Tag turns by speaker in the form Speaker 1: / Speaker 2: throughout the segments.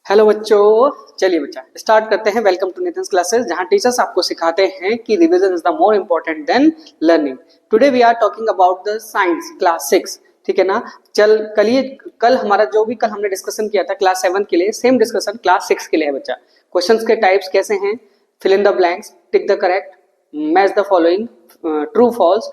Speaker 1: Hello बच्चों, चलिए बच्चा स्टार्ट करते हैं। वेलकम टू नितिन्स क्लासेस, जहां टीचर्स आपको सिखाते हैं कि revision is the more important than learning. Today we are talking about the science class 6, ठीक है ना। कल हमारा जो भी कल हमने डिस्कशन किया था क्लास 7 के लिए, सेम डिस्कशन क्लास 6 के लिए है बच्चा। क्वेश्चंस के टाइप्स कैसे हैं? Fill in the blanks, tick the correct, match the following, true false,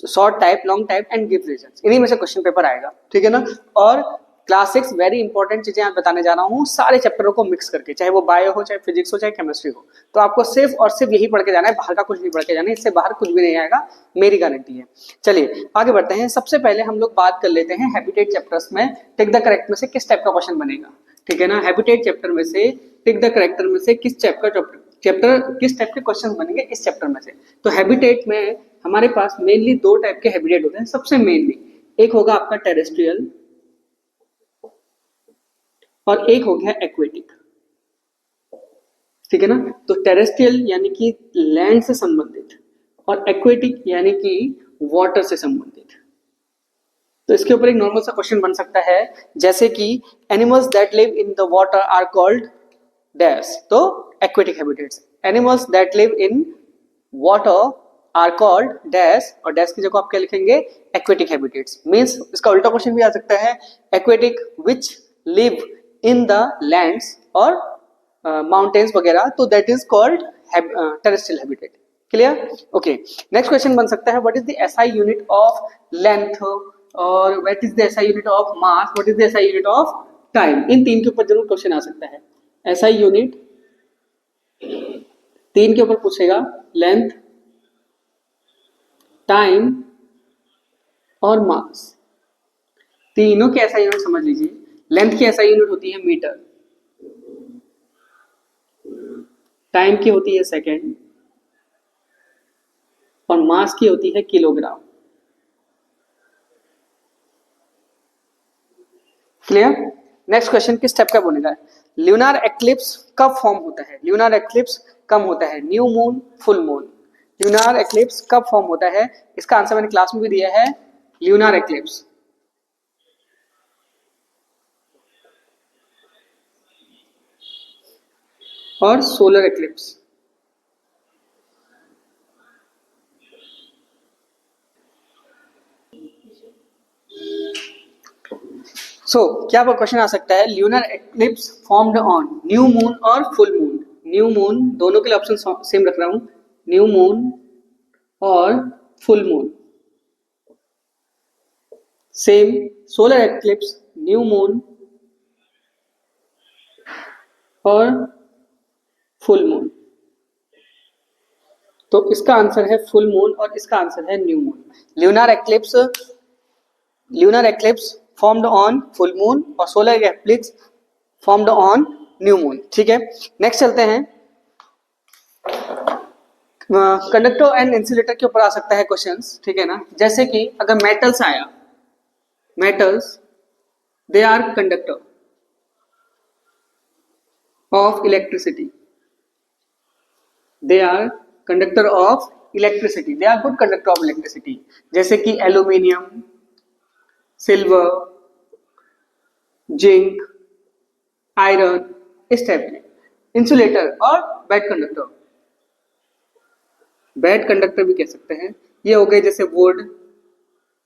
Speaker 1: short type, long type and give reasons. इन्हीं में से क्वेश्चन पेपर आएगा, ठीक है ना। और क्लास 6 वेरी इंपॉर्टेंट चीजें आज बताने जा रहा हूँ, सारे चैप्टरों को मिक्स करके, चाहे वो बायो हो, चाहे फिजिक्स हो, चाहे केमिस्ट्री हो। तो आपको सिर्फ और सिर्फ यही पढ़ के जाना है, बाहर का कुछ नहीं पढ़ के जाना है। इससे बाहर कुछ भी नहीं आएगा, मेरी गारंटी है। चलिए आगे बढ़ते हैं। सबसे पहले हम लोग बात कर लेते हैं हैबिटेट चैप्टर्स में टिक द करेक्ट में से किस टाइप का क्वेश्चन बनेगा, ठीक है ना। हैबिटेट चैप्टर में से टिक द करेक्टर में से किस टाइप के क्वेश्चन बनेंगे इस चैप्टर में से। तो हैबिटेट में हमारे पास मेनली दो टाइप के हैबिटेट होते हैं। सबसे मेनली एक होगा आपका टेरेस्ट्रियल और एक हो गया एक्वेटिक, ठीक है ना। तो टेरेस्ट्रियल यानी कि लैंड से संबंधित और एक्वेटिक यानी कि वाटर से संबंधित। तो इसके ऊपर एक नॉर्मल सा क्वेश्चन बन सकता है, जैसे कि animals that live in the water are called dash. तो aquatic habitats, animals that live in water are called dash, और डैश की जगह आप क्या लिखेंगे? Aquatic habitats. मींस इसका उल्टा क्वेश्चन भी आ सकता है, aquatic which live in the lands और माउंटेन्स वगैरह, तो that is called terrestrial habitat. Clear? Okay. Next question बन सकता है, what is the SI unit of length, और what is the SI unit of mass, what is the SI unit of time. इन तीन के ऊपर जरूर क्वेश्चन आ सकता है। एसआई यूनिट तीन के ऊपर पूछेगा, लेंथ, टाइम और मास। तीनों के एसआई यूनिट समझ लीजिए। लेंथ की एसआई यूनिट होती है मीटर, टाइम की होती है सेकेंड, और मास की होती है किलोग्राम। क्लियर? नेक्स्ट क्वेश्चन किस टाइप का बनेगा? ल्यूनार एक्लिप्स कब फॉर्म होता है? ल्यूनार एक्लिप्स कब होता है? New moon, full moon. Lunar eclipse कब फॉर्म होता है? इसका आंसर मैंने क्लास में भी दिया है। ल्यूनार एक्लिप्स और सोलर एक्लिप्स। क्या क्वेश्चन आ सकता है? Lunar eclipse formed on new moon और फुल मून। न्यू मून, दोनों के लिए ऑप्शन सेम रख रहा हूं, न्यू मून और full moon same. Solar eclipse new moon और फुल मून। तो इसका आंसर है फुल मून और इसका आंसर है new moon. Lunar eclipse formed on full moon और solar eclipse formed on new moon, ठीक है। नेक्स्ट चलते हैं। कंडक्टर एंड इंसुलेटर के ऊपर आ सकता है क्वेश्चंस, ठीक है ना। जैसे कि अगर मेटल्स आया, metals they are conductor of electricity, they are conductor of electricity, they are good conductor of electricity. जैसे कि एल्यूमिनियम, सिल्वर, जिंक, आयरन, इस टाइप में। इंसुलेटर और बैड कंडक्टर, बैड कंडक्टर भी कह सकते हैं। ये हो गए जैसे वुड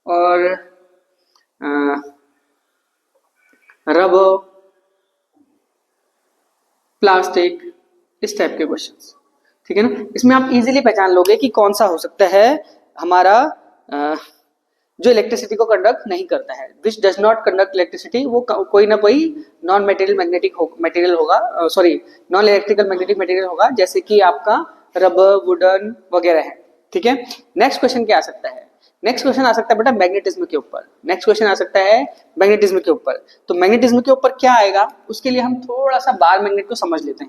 Speaker 1: और रबर, प्लास्टिक, इस टाइप के क्वेश्चंस, ठीक है ना। इसमें आप इजीली पहचान लोगे कि कौन सा हो सकता है हमारा जो इलेक्ट्रिसिटी को कंडक्ट नहीं करता है। Which does not conduct electricity, वो कोई ना कोई नॉन मेटेरियल मैग्नेटिक मटेरियल होगा, sorry non electrical magnetic material होगा, जैसे कि आपका रबर, वुडन वगैरह है, ठीक है। नेक्स्ट क्वेश्चन क्या आ सकता है? नेक्स्ट क्वेश्चन आ सकता है बेटा मैग्नेटिज्म के ऊपर। नेक्स्ट क्वेश्चन आ सकता है मैग्नेटिज्म के ऊपर। तो मैग्नेटिज्म के ऊपर क्या आएगा, उसके लिए हम थोड़ा सा बार मैग्नेट को समझ लेते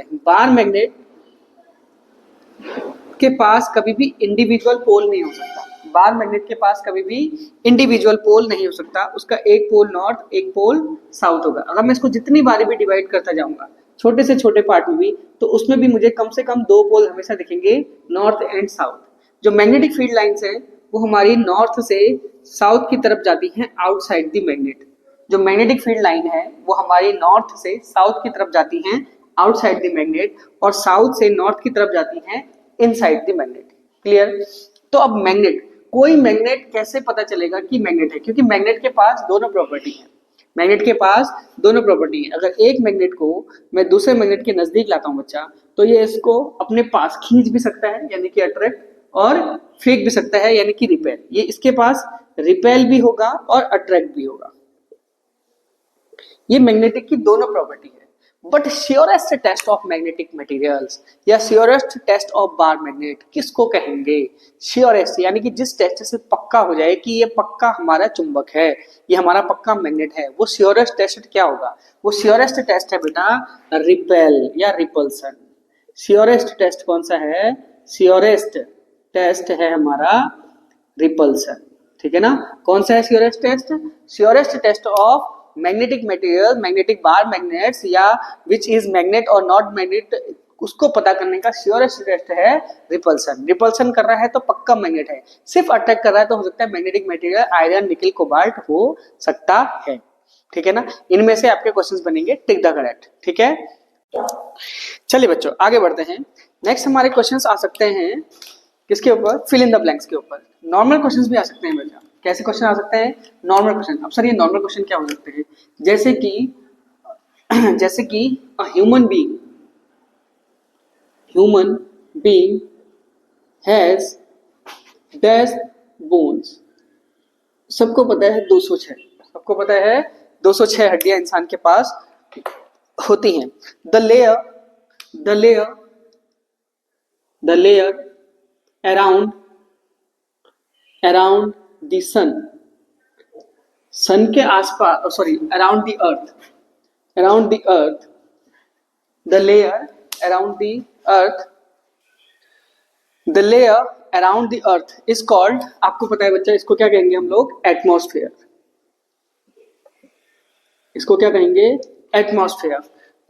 Speaker 1: हैं। बार मैग्नेट के पास कभी भी इंडिविजुअल पोल नहीं हो सकता। बार मैग्नेट के पास कभी भी इंडिविजुअल पोल नहीं हो सकता। उसका एक पोल नॉर्थ, एक पोल साउथ होगा। अगर मैं इसको जितनी बारी भी डिवाइड करता जाऊंगा छोटे से छोटे पार्ट में भी, तो उसमें भी मुझे कम से कम दो पोल हमेशा दिखेंगे, नॉर्थ एंड साउथ। जो मैग्नेटिक फील्ड लाइंस है वो हमारी नॉर्थ से साउथ की तरफ जाती हैं आउटसाइड द मैग्नेट। जो मैग्नेटिक फील्ड लाइन है वो हमारी नॉर्थ से साउथ की तरफ जाती हैं आउटसाइड द मैग्नेट, और साउथ से नॉर्थ की तरफ जाती हैं इनसाइड द मैग्नेट। क्लियर? तो अब मैग्नेट, कोई मैग्नेट कैसे पता चलेगा कि मैग्नेट है? क्योंकि मैग्नेट के पास दोनों प्रॉपर्टी है। मैग्नेट के पास दोनों प्रॉपर्टी है। अगर एक मैग्नेट को मैं दूसरे मैग्नेट के नजदीक लाता हूं बच्चा, तो ये इसको अपने पास खींच भी सकता है यानी कि अट्रैक्ट, और फेंक भी सकता है यानी कि रिपेल। ये इसके पास रिपेल भी होगा और अट्रैक्ट भी होगा। ये मैग्नेटिक की दोनों प्रॉपर्टी है। But surest test of magnetic materials या surest test of bar magnet किसको कहेंगे? श्योरेस्ट यानी कि जिस टेस्ट से पक्का हो जाए कि ये पक्का हमारा चुंबक है, ये हमारा पक्का मैग्नेट है, वो श्योरेस्ट टेस्ट क्या होगा? वो श्योरेस्ट टेस्ट है बेटा रिपेल या रिपल्सन। श्योरेस्ट टेस्ट कौन सा है? श्योरेस्ट टेस्ट है हमारा रिपल्सन। ठीक है ना? कौन सा है surest test? Surest test of magnetic material, magnetic bar magnets या विच इज मैग्नेट और नॉट मैग्नेट, उसको पता करने का श्योरेस्ट टेस्ट है रिपल्सन। रिपल्सन कर रहा है तो पक्का मैग्नेट है, सिर्फ अट्रैक्ट कर रहा है तो हो सकता है मैग्नेटिक मटेरियल आयरन, निकल, कोबाल्ट हो सकता है। ठीक है ना? इनमें से आपके क्वेश्चंस बनेंगे टिक द करेक्ट। ठीक है, चलिए बच्चों आगे बढ़ते हैं। नेक्स्ट हमारे क्वेश्चंस आ सकते हैं किसके ऊपर? फिल इन द ब्लैंक्स के ऊपर। नॉर्मल क्वेश्चंस भी आ सकते हैं बेटा। कैसे क्वेश्चन आ सकते हैं? Normal question. अब सर ये नॉर्मल क्वेश्चन क्या हो सकते हैं? जैसे कि human being has dash bones. सबको पता है 206, सबको पता है 206 हड्डियां इंसान के पास होती हैं। द लेयर अराउंड द सन के आसपास, sorry around the earth, the layer around the earth is called, आपको पता है बच्चा इसको क्या कहेंगे हम लोग? एटमॉस्फेयर। इसको क्या कहेंगे? एटमॉस्फेयर।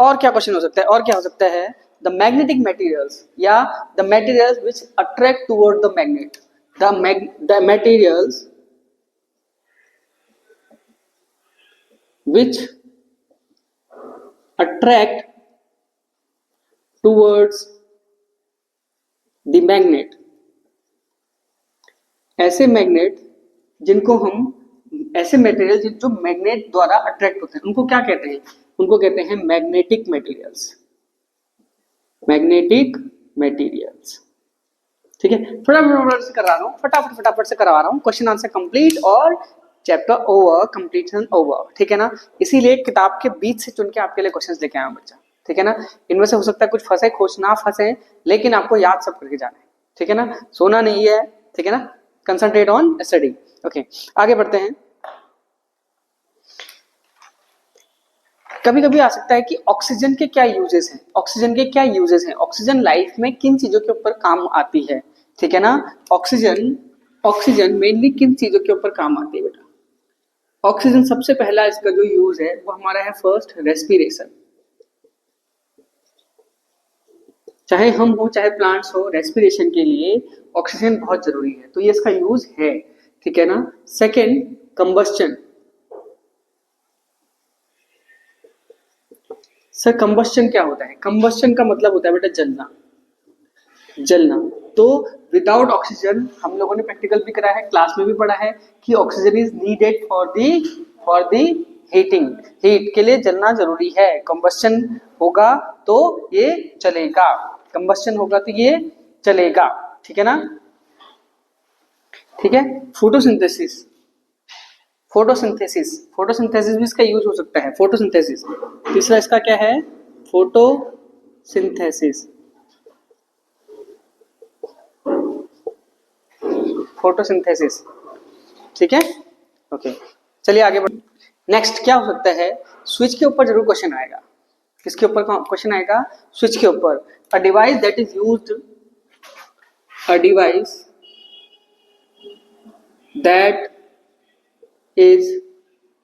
Speaker 1: और क्या क्वेश्चन हो सकता है? और क्या हो सकता है? द मैग्नेटिक मटेरियल्स या the materials which attract toward the magnet, the materials which attract towards the magnet। ऐसे मैग्नेट जिनको हम, ऐसे मटेरियल जो मैग्नेट द्वारा अट्रैक्ट होते हैं उनको क्या कहते हैं? उनको कहते हैं मैग्नेटिक मटेरियल्स। Magnetic materials. ठीक है, फटाफट से करवा रहा हूँ, फटाफट से करवा रहा हूँ। क्वेश्चन आंसर कंप्लीट और चैप्टर ओवर, कंप्लीशन ओवर। ठीक है ना? इसीलिए किताब के बीच से चुन के आपके लिए क्वेश्चंस लेके आया हूं बच्चा। ठीक है ना? इनमें से हो सकता है कुछ फंसे, कुछ ना फंसे, लेकिन आपको याद सब करके जाना है। ठीक है ना? सोना नहीं है। ठीक है ना? Concentrate on study. ओके, आगे बढ़ते हैं। कभी कभी आ सकता है कि ऑक्सीजन के क्या यूजेस हैं? ऑक्सीजन लाइफ में किन चीजों के ऊपर काम आती है? ठीक है ना? ऑक्सीजन मेनली किन चीजों के ऊपर काम आती है बेटा? ऑक्सीजन सबसे पहला इसका जो यूज है वो हमारा है फर्स्ट रेस्पिरेशन। चाहे हम हो चाहे प्लांट्स हो, रेस्पिरेशन के लिए ऑक्सीजन बहुत जरूरी है, तो ये इसका यूज है। ठीक है ना? Second, combustion. सर कंबस्चन क्या होता है? कंबस्चन का मतलब होता है बेटा जलना। तो विदाउट ऑक्सीजन, हम लोगों ने प्रैक्टिकल भी करा है, क्लास में भी पढ़ा है कि oxygen is needed for the heating. Heat के लिए जलना जरूरी है। कंबस्चन होगा तो ये चलेगा, कंबस्चन होगा तो ये चलेगा। ठीक है ना? ठीक है। फोटोसिंथेसिस भी इसका यूज हो सकता है। फोटोसिंथेसिस। तीसरा इसका क्या है? फोटोसिंथेसिस। ठीक है? ओके, चलिए आगे बढ़। नेक्स्ट क्या हो सकता है? स्विच के ऊपर जरूर क्वेश्चन आएगा। किसके ऊपर क्वेश्चन आएगा? स्विच के ऊपर। A device that is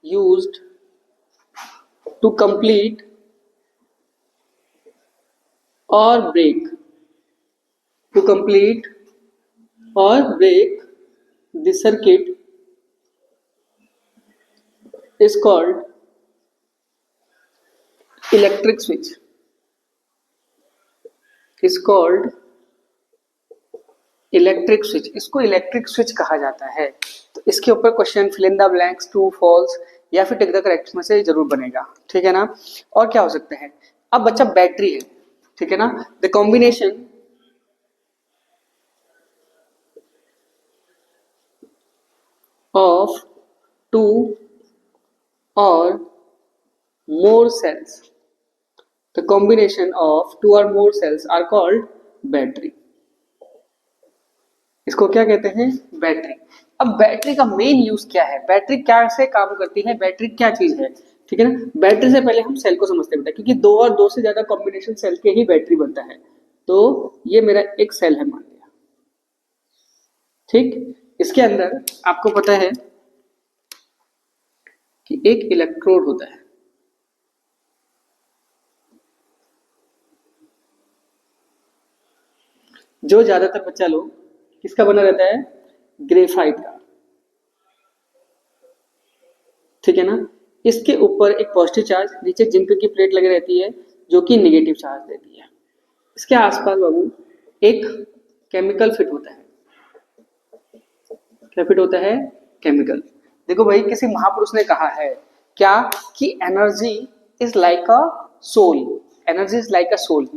Speaker 1: used to complete or break the circuit is called electric switch is called electric switch, इसको इलेक्ट्रिक स्विच कहा जाता है। तो इसके ऊपर question fill in the blanks, true false या फिर टिक द करेक्ट में से जरूर बनेगा, ठीक है ना। और क्या हो सकते हैं, अब बच्चा बैटरी है, ठीक है ना, the combination of two or more cells, the combination of two or more cells are called battery. इसको क्या कहते हैं, बैटरी। अब बैटरी का मेन यूज क्या है, बैटरी कैसे काम करती है, बैटरी क्या चीज है, ठीक है ना। बैटरी से पहले हम सेल को समझते हैं बेटा, क्योंकि दो और दो से ज्यादा कॉम्बिनेशन सेल के ही बैटरी बनता है। तो ये मेरा एक सेल है मान लिया, ठीक। इसके अंदर आपको पता है कि एक इलेक्ट्रोड होता है, जो ज्यादातर बच्चा लोग किसका बना रहता है, ग्रेफाइट का, ठीक है ना। इसके ऊपर एक पॉजिटिव चार्ज, नीचे जिंक की प्लेट लगी रहती है जो कि नेगेटिव चार्ज देती है। इसके आसपास बाबू एक केमिकल फिट होता है, क्या फिट होता है, केमिकल। देखो भाई, किसी महापुरुष ने कहा है क्या कि energy is like a soul, energy is like a soul,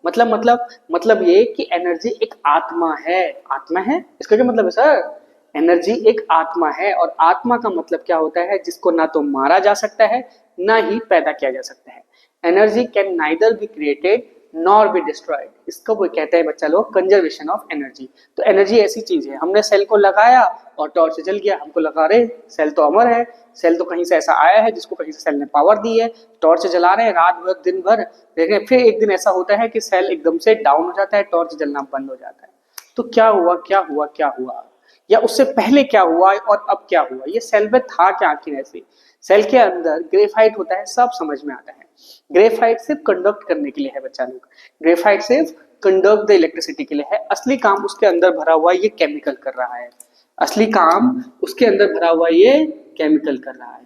Speaker 1: मतलब ये कि एनर्जी एक आत्मा है। आत्मा है, इसका क्या मतलब है सर, एनर्जी एक आत्मा है। और आत्मा का मतलब क्या होता है, जिसको ना तो मारा जा सकता है ना ही पैदा किया जा सकता है। Energy can neither be created nor be destroyed, इसको वो कहते हैं बच्चा लोग कंजर्वेशन ऑफ एनर्जी। तो एनर्जी ऐसी चीज है, हमने सेल को लगाया और टॉर्च जल गया, हमको लगा रहे सेल तो अमर है, सेल तो कहीं से ऐसा आया है जिसको कहीं से सेल ने पावर दी है, टॉर्च जला रहे हैं रात भर दिन भर, देखें फिर एक दिन ऐसा होता है कि सेल एकदम से डाउन हो जाता है, टॉर्च जलना बंद हो जाता है। तो क्या हुआ क्या हुआ क्या हुआ, या उससे पहले क्या हुआ और अब क्या हुआ, ये सेल में था क्या आखिर ऐसे। सेल के अंदर ग्रेफाइट होता है, सब समझ में आता है। ग्रेफाइट सिर्फ कंडक्ट करने के लिए है बच्चा लोग, ग्रेफाइट सिर्फ कंडक्ट द इलेक्ट्रिसिटी के लिए है। असली काम उसके अंदर भरा हुआ ये केमिकल कर रहा है, असली काम उसके अंदर भरा हुआ ये केमिकल कर रहा है।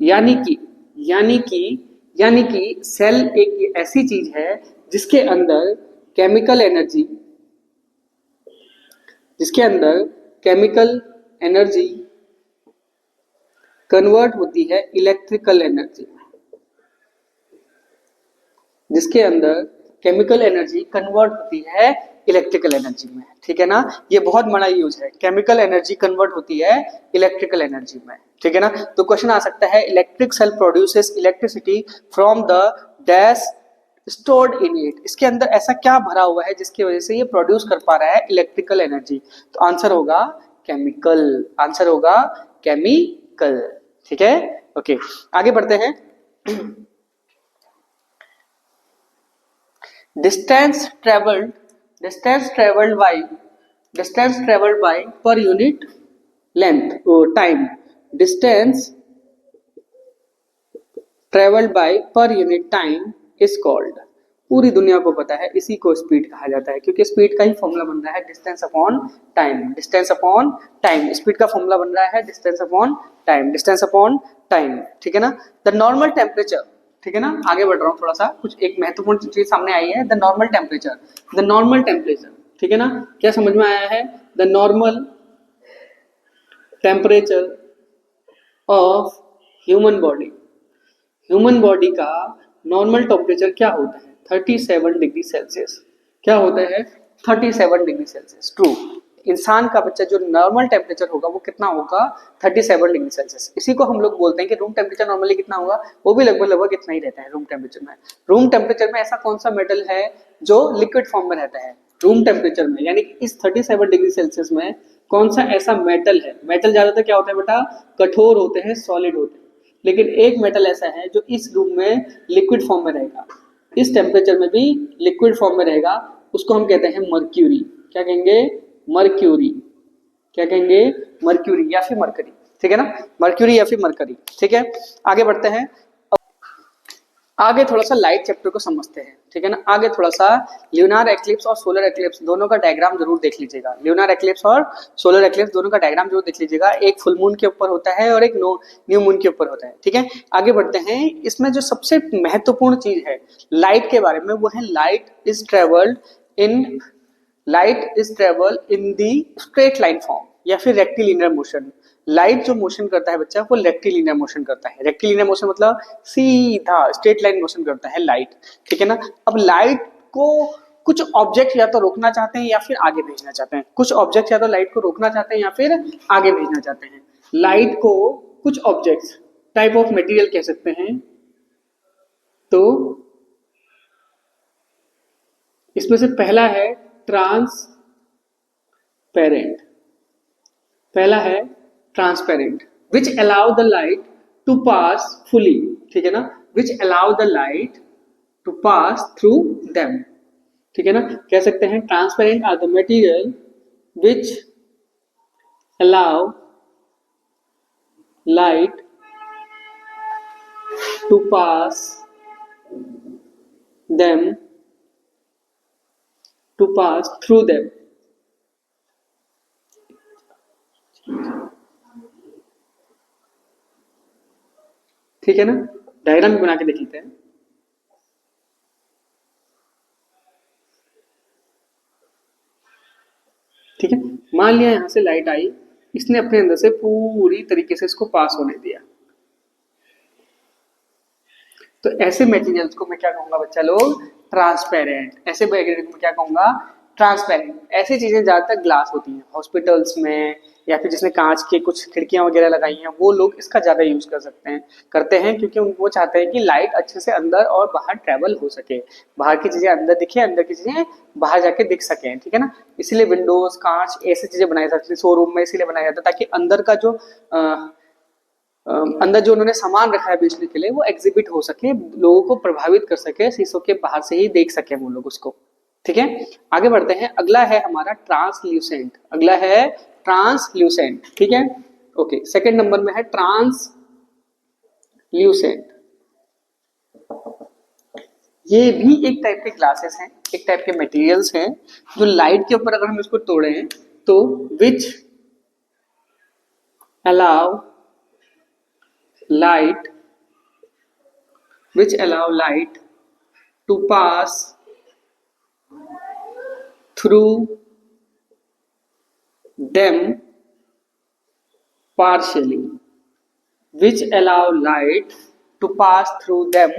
Speaker 1: यानी कि यानी कि यानी कि सेल एक ऐसी चीज है जिसके अंदर केमिकल एनर्जी, जिसके अंदर केमिकल एनर्जी कन्वर्ट होती है इलेक्ट्रिकल एनर्जी, जिसके अंदर केमिकल एनर्जी कन्वर्ट होती है इलेक्ट्रिकल एनर्जी में, ठीक है ना। ये बहुत बड़ा यूज है, केमिकल एनर्जी कन्वर्ट होती है इलेक्ट्रिकल एनर्जी में, ठीक है ना। तो क्वेश्चन आ सकता है, electric cell produces electricity from the dash stored in it, इसके अंदर ऐसा क्या भरा हुआ है जिसकी वजह से ये प्रोड्यूस कर पा रहा है इलेक्ट्रिकल एनर्जी। तो आंसर होगा केमिकल, आंसर होगा केमिकल, ठीक है। ओके, आगे बढ़ते हैं। distance traveled distance traveled by per unit length time, distance traveled by per unit time is called, पूरी दुनिया को पता है इसी को स्पीड कहा जाता है, क्योंकि स्पीड का ही फॉर्मूला बन रहा है distance upon time, distance upon time, speed का फॉर्मूला बन रहा है distance upon time, distance upon time, ठीक है ना। द नॉर्मल टेम्परेचर, ठीक है ना, आगे बढ़ रहा हूँ थोड़ा सा, कुछ एक महत्वपूर्ण चीज सामने आई है, the normal temperature, the normal temperature, ठीक है ना। क्या समझ में आया है, the normal temperature of human body, human body का नॉर्मल टेम्परेचर क्या होता है, 37 डिग्री सेल्सियस, क्या होता है 37 डिग्री सेल्सियस, ट्रू। इंसान का बच्चा जो नॉर्मल टेम्परेचर होगा वो कितना होगा, 37 डिग्री सेल्सियस। इसी को हम लोग बोलते हैं कि रूम टेम्परेचर नॉर्मली कितना होगा, वो भी लगभग लगभग इतना ही रहता है रूम टेम्परेचर में। रूम टेम्परेचर में ऐसा कौन सा मेटल है जो लिक्विड फॉर्म में रहता है रूम टेम्परेचर में, यानी कि इस 37 डिग्री सेल्सियस में कौन सा ऐसा मेटल है, मेटल ज्यादातर क्या होता है बेटा, कठोर होते हैं, सॉलिड होते हैं, लेकिन एक मेटल ऐसा है जो इस रूम में लिक्विड फॉर्म में रहेगा, इस टेम्परेचर में भी लिक्विड फॉर्म में रहेगा, उसको हम कहते हैं मर्क्यूरी। क्या कहेंगे, मर्क्यूरी, क्या कहेंगे, मर्क्यूरी या फिर मरकरी, ठीक है ना, मर्क्यूरी या फिर मरकरी, ठीक है। आगे बढ़ते हैं। आगे थोड़ा सा लाइट चैप्टर को समझते हैं, ठीक है ना। आगे थोड़ा सा ल्यूनार एक्लिप्स और सोलर एक्लिप्स दोनों का डायग्राम जरूर देख लीजिएगा। ल्यूनार एक्लिप्स और सोलर एक्लिप्स दोनों का डायग्राम जरूर देख लीजिएगा। एक फुल मून के ऊपर होता है और एक न्यू मून के ऊपर होता है, ठीक है। आगे बढ़ते हैं। इसमें जो सबसे महत्वपूर्ण चीज है लाइट के बारे में वो है light is travel in the straight line form या फिर रेक्टिलिनियर मोशन। लाइट जो मोशन करता है बच्चा वो रेक्टिलिनियर मोशन करता है। रेक्टिलिनियर मोशन मतलब सीधा स्ट्रेट लाइन मोशन करता है लाइट, ठीक है ना। अब लाइट को कुछ ऑब्जेक्ट या तो रोकना चाहते हैं या फिर आगे भेजना चाहते हैं। कुछ ऑब्जेक्ट या तो लाइट को रोकना चाहते हैं या फिर आगे भेजना चाहते हैं। लाइट को कुछ ऑब्जेक्ट्स टाइप ऑफ मटेरियल कह सकते हैं। तो इसमें से पहला है ट्रांसपेरेंट। पहला है transparent which allow the light to pass fully, ठीक है ना। Which allow the light to pass through them, ठीक है ना। कह सकते हैं transparent are the material which allow light to pass them to pass through them. ठीक है ना। डायग्राम भी बना के देख लेते हैं। ठीक है, मान लिया यहां से लाइट आई, इसने अपने अंदर से पूरी तरीके से इसको पास होने दिया। तो ऐसे मटेरियल्स को मैं क्या कहूंगा बच्चा लोग, ट्रांसपेरेंट। ऐसे मटेरियल को मैं क्या कहूंगा, ट्रांसपेरेंट। ऐसी चीजें ज्यादातर ग्लास होती हैं हॉस्पिटल्स में या फिर जिसने कांच के कुछ खिड़कियां वगैरह लगाई हैं, वो लोग इसका ज्यादा यूज करते हैं क्योंकि वो चाहते हैं कि लाइट अच्छे से अंदर और बाहर ट्रेवल हो सके, बाहर की चीजें अंदर दिखे, अंदर की चीजें बाहर जाके दिख सकें, ठीक है ना। इसीलिए विंडोज कांच ऐसी चीजें बनाई जाती है शोरूम में, इसीलिए बनाया जाता है ताकि अंदर का जो अंदर जो उन्होंने सामान रखा है बेचने के लिए वो एग्जिबिट हो सके, लोगों को प्रभावित कर सके, शीशों के बाहर से ही देख सके वो लोग उसको, ठीक है। आगे बढ़ते हैं। अगला है हमारा ट्रांसल्यूसेंट। अगला है ट्रांसल्यूसेंट, ठीक है। ओके, सेकंड नंबर में है ट्रांसल्यूसेंट। ये भी एक टाइप के ग्लासेस हैं, एक टाइप के मटेरियल्स हैं जो लाइट के ऊपर अगर हम इसको तोड़े हैं तो which allow light which allow light to pass through them partially, which allow light to pass through them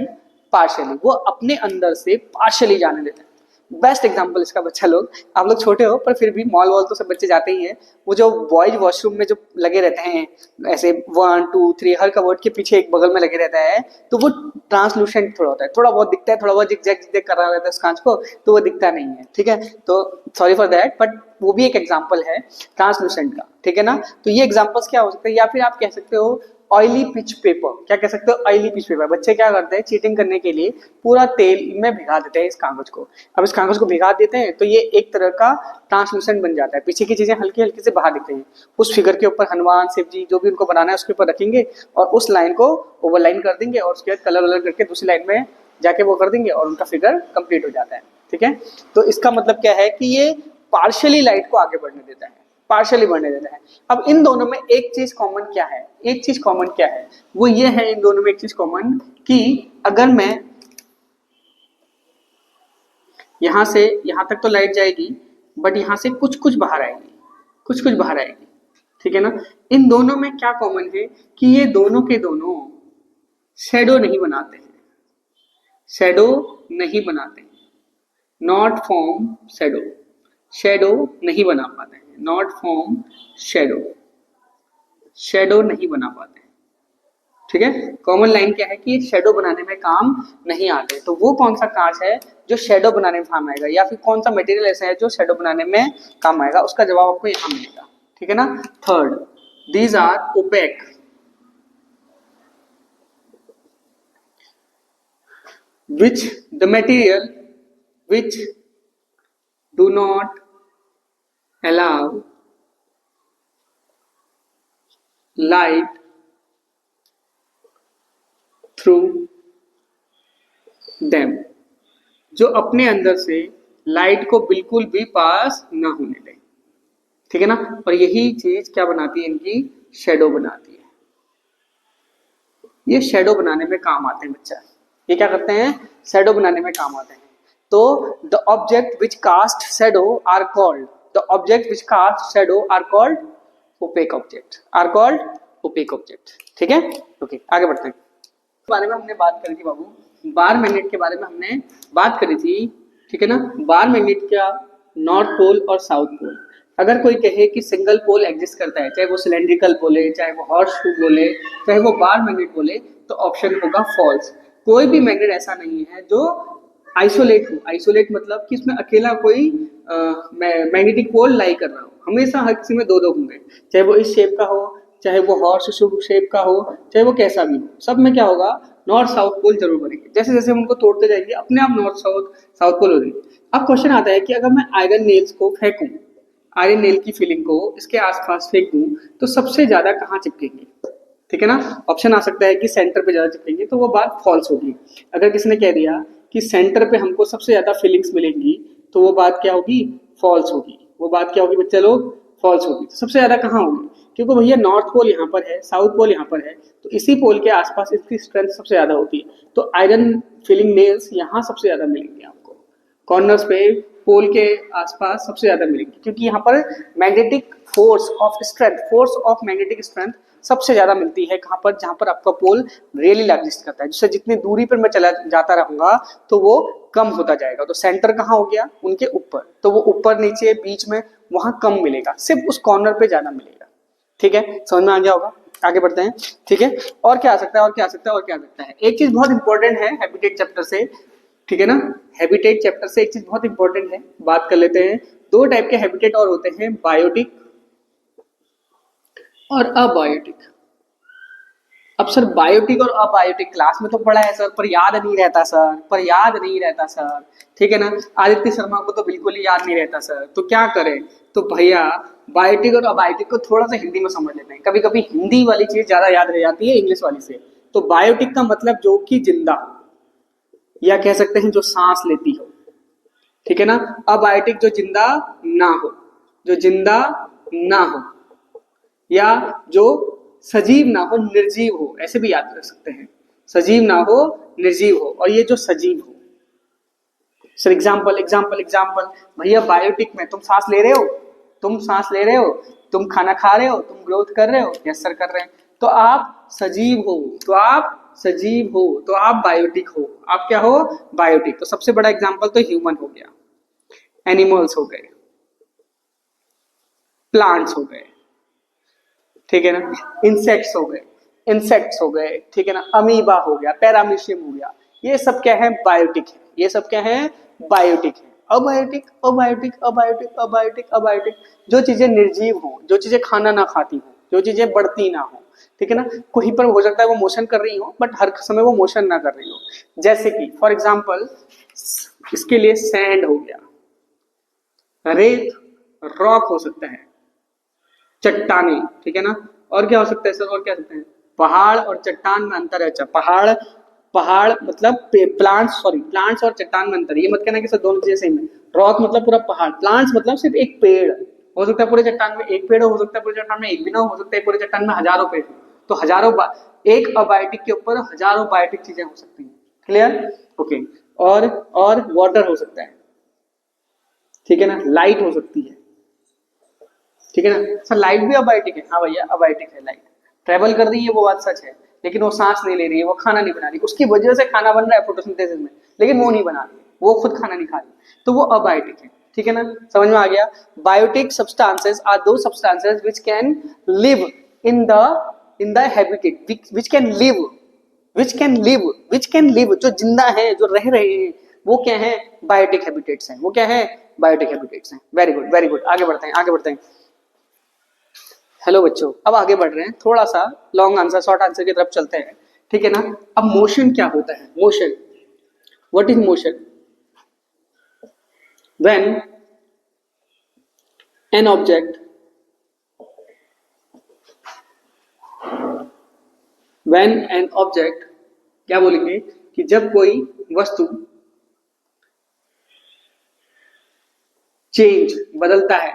Speaker 1: partially। वो अपने अंदर से partially जाने देते हैं। बेस्ट एग्जाम्पल इसका बच्चा लोग, आप लोग छोटे हो पर फिर भी मॉल वॉल तो सब बच्चे जाते ही हैं। वो जो बॉयज वॉशरूम में जो लगे रहते हैं ऐसे 1 2 3 हर कबर्ड के पीछे एक बगल में लगे रहता है, तो वो ट्रांसलूसेंट थोड़ा होता है, थोड़ा बहुत दिखता है, थोड़ा बहुत जिग कर रहा रहता है उस कांच को, तो वो दिखता नहीं है, ठीक है। तो सॉरी फॉर दैट, बट वो भी एक एग्जाम्पल है ट्रांसलूसेंट का, ठीक है ना। तो ये एग्जाम्पल्स क्या हो सकते हैं, या फिर आप कह सकते हो ऑयली पिच पेपर। क्या कह सकते हो, ऑयली पिच पेपर। बच्चे क्या करते हैं चीटिंग करने के लिए पूरा तेल में भिगा देते हैं इस कागज को। अब इस कागज को भिगा देते हैं तो ये एक तरह का ट्रांसलूसेंट बन जाता है, पीछे की चीजें हल्की हल्की से बाहर दिखते हैं। उस फिगर के ऊपर हनुमान शिव जी जो भी उनको बनाना है उसके ऊपर रखेंगे और उस लाइन को ओवरलाइन कर देंगे और उसके बाद कलर वलर करके दूसरी लाइन में जाके वो कर देंगे और उनका फिगर कंप्लीट हो जाता है, ठीक है। तो इसका मतलब क्या है कि ये पार्शियली लाइट को आगे बढ़ने देता है, पार्शियली बढ़ने देता है। अब इन दोनों में एक चीज कॉमन क्या है, एक चीज कॉमन क्या है, वो ये है इन दोनों में एक चीज कॉमन कि अगर मैं यहां से यहां तक तो लाइट जाएगी बट यहां से कुछ कुछ बाहर आएगी, कुछ कुछ बाहर आएगी, ठीक है ना। इन दोनों में क्या कॉमन है कि ये दोनों के दोनों शेडो नहीं बनाते हैं, शेडो नहीं बनाते हैं, नॉट फॉर्म शेडो, शेडो नहीं बना पाते हैं, नॉट फॉर्म शेडो, शेडो नहीं बना पाते हैं, ठीक है। कॉमन लाइन क्या है कि शेडो बनाने में काम नहीं आते। तो वो कौन सा कांच है जो शेडो बनाने में काम आएगा, या फिर कौन सा मटेरियल ऐसा है जो शेडो बनाने में काम आएगा, उसका जवाब आपको यहां मिलेगा, ठीक है ना। Third, these are opaque, which the material which do not allow light through them, जो अपने अंदर से लाइट को बिल्कुल भी पास ना होने दें, ठीक है ना। और यही चीज क्या बनाती है, इनकी शेडो बनाती है। ये शेडो बनाने में काम आते हैं बच्चा, ये क्या करते हैं, शेडो बनाने में काम आते हैं। तो the object which cast shadow are called, the object which cast shadow are called opaque object, are called opaque object, ठीक है। ओके, आगे बढ़ते हैं। बारे में हमने बात करी थी बाबू, बार मैग्नेट के बारे में हमने बात करी थी, ठीक है ना। बार मैग्नेट का नॉर्थ पोल और साउथ पोल, अगर कोई कहे कि सिंगल पोल एग्जिस्ट करता है, चाहे वो सिलेंड्रिकल बोले, चाहे वो हॉर्स शू बोले, चाहे वो बार मैग्नेट बोले, तो ऑप्शन होगा फॉल्स। कोई भी मैग्नेट ऐसा नहीं है जो आइसोलेट हो। आइसोलेट मतलब कि इसमें अकेला कोई मैग्नेटिक पोल लाई कर रहा हो, हमेशा हर किसी में दो दो होंगे, चाहे वो इस शेप का हो, चाहे वो हॉर्स शू शेप का हो, चाहे वो कैसा भी हो, सब में क्या होगा, नॉर्थ साउथ पोल जरूर बनेंगे। जैसे जैसे हम उनको तोड़ते जाएंगे अपने आप नॉर्थ साउथ साउथ पोल हो जाएंगे। अब क्वेश्चन आता है कि अगर मैं आयरन नेल्स को फेंकूं, आयरन नेल की फिलिंग को इसके आसपास फेंक दूं, तो सबसे ज्यादा कहाँ चिपकेंगे, ठीक है ना। ऑप्शन आ सकता है कि सेंटर पे ज्यादा चिपकेंगे, तो वो बात फॉल्स होगी। अगर किसी ने कह दिया कि सेंटर पे हमको सबसे ज्यादा फीलिंग्स मिलेंगी, तो वो बात क्या होगी, फॉल्स होगी। वो बात क्या होगी बच्चे लोग, फॉल्स होगी। तो सबसे ज्यादा कहाँ होगी, क्योंकि भैया नॉर्थ पोल यहाँ पर है, साउथ पोल यहाँ पर है, तो इसी पोल के आसपास इसकी स्ट्रेंथ सबसे ज्यादा होती है। तो आयरन फीलिंग नेल्स यहाँ सबसे ज्यादा मिलेंगे आपको, कॉर्नर्स पे पोल के आसपास सबसे ज्यादा मिलेंगे, क्योंकि यहाँ पर magnetic force of strength, force of magnetic strength सबसे ज्यादा मिलती है कहाँ पर, जहां पर आपका पोल रियली एग्जिस्ट करता है। जिससे जितनी दूरी पर मैं चला जाता रहूंगा तो वो कम होता जाएगा। तो सेंटर कहाँ हो गया, उनके ऊपर, तो वो ऊपर नीचे बीच में वहां कम मिलेगा, सिर्फ उस कॉर्नर पे ज्यादा मिलेगा, ठीक है। समझ में आ गया होगा, आगे बढ़ते हैं, ठीक है। और क्या आ सकता है, और क्या आ सकता है, और क्या आ सकता है। एक चीज बहुत इंपॉर्टेंट है हैबिटेट चैप्टर से, ठीक है ना। हैबिटेट चैप्टर से एक चीज बहुत इंपॉर्टेंट है, बात कर लेते हैं। दो टाइप के हैबिटेट और होते हैं, बायोटिक और अबायोटिक। अब सर बायोटिक और अबायोटिक क्लास में तो पढ़ा है सर, पर याद नहीं रहता सर, पर याद नहीं रहता सर, ठीक है ना। आदित्य शर्मा को तो बिल्कुल ही याद नहीं रहता सर, तो क्या करें। तो भैया बायोटिक और अबायोटिक को थोड़ा सा हिंदी में समझ लेते हैं, कभी कभी हिंदी वाली चीज ज्यादा याद रह जाती है इंग्लिश वाली से। तो बायोटिक का मतलब जो कि जिंदा, या कह सकते हैं जो सांस लेती हो, ठीक है ना। अबायोटिक जो जिंदा ना हो, जो जिंदा ना हो, या जो सजीव ना हो, निर्जीव हो, ऐसे भी याद रख सकते हैं। सजीव ना हो, निर्जीव हो, और ये जो सजीव हो। सर एग्जाम्पल एग्जाम्पल एग्जाम्पल, भैया बायोटिक में तुम सांस ले रहे हो, तुम सांस ले रहे हो, तुम खाना खा रहे हो, तुम ग्रोथ कर रहे हो, यस सर कर रहे हैं, तो आप सजीव हो, तो आप सजीव हो, तो आप बायोटिक हो, आप क्या हो, बायोटिक। तो सबसे बड़ा एग्जाम्पल तो ह्यूमन हो गया, एनिमल्स हो गए, प्लांट्स हो गए, ठीक है ना, इंसेक्ट्स हो गए, इंसेक्ट्स हो गए, ठीक है ना, अमीबा हो गया, पैरामीशियम हो गया, ये सब क्या है, बायोटिक है, ये सब क्या है, बायोटिक है। Abiotic abiotic abiotic abiotic abiotic, जो चीजें निर्जीव हो, जो चीजें खाना ना खाती हो, जो चीजें बढ़ती ना हो, ठीक है ना। कहीं पर हो सकता है वो मोशन कर रही हो, बट हर समय वो मोशन ना कर रही हो। जैसे कि फॉर एग्जाम्पल इसके लिए सैंड हो गया, रेत, रॉक हो सकता है, चट्टाने, ठीक है ना। और क्या हो सकता है सर, और क्या हो सकते हैं, पहाड़ और चट्टान में अंतर है। अच्छा पहाड़, पहाड़ मतलब प्लांट्स, सॉरी प्लांट्स और चट्टान में अंतर, ये मत कहना कि सर दोनों चीजें सेम है। रॉक मतलब पूरा पहाड़, प्लांट्स मतलब सिर्फ एक पेड़, हो सकता है पूरे चट्टान में एक पेड़ हो सकता है पूरे चट्टान में एक भी ना हो सकता है पूरे चट्टान में हजारों पेड़। तो हजारों एक अबायोटिक के ऊपर हजारों बायोटिक चीजें हो सकती हैं, क्लियर, ओके। और वाटर हो सकता है, ठीक है ना, लाइट हो सकती है, ठीक है ना। सर लाइट भी अबायोटिक है, हाँ भैया अबायोटिक है, लाइट ट्रेवल कर रही है वो बात सच है, लेकिन वो सांस नहीं ले रही है, वो खाना नहीं बना रही, उसकी वजह से खाना बन रहा है फोटोसिंथेसिस में, लेकिन वो नहीं बना रही, वो खुद खाना नहीं खा रही, तो वो अबायोटिक है, ठीक है ना। समझ में आ गया। बायोटिक सब्सटेंसेस आर दो substances which can live in the habitat, which can live, which can live, which can live, जो जिंदा है, जो रह रहे हैं, वो क्या है, बायोटिक हैबिटेट्स हैं, वो क्या है, बायोटिक हैबिटेट्स हैं। वेरी गुड वेरी गुड, आगे बढ़ते हैं आगे बढ़ते हैं। हेलो बच्चों, अब आगे बढ़ रहे हैं, थोड़ा सा लॉन्ग आंसर शॉर्ट आंसर की तरफ चलते हैं, ठीक है ना। अब मोशन क्या होता है, motion, what is motion, when an object, when an object, क्या बोलेंगे कि जब कोई वस्तु चेंज बदलता है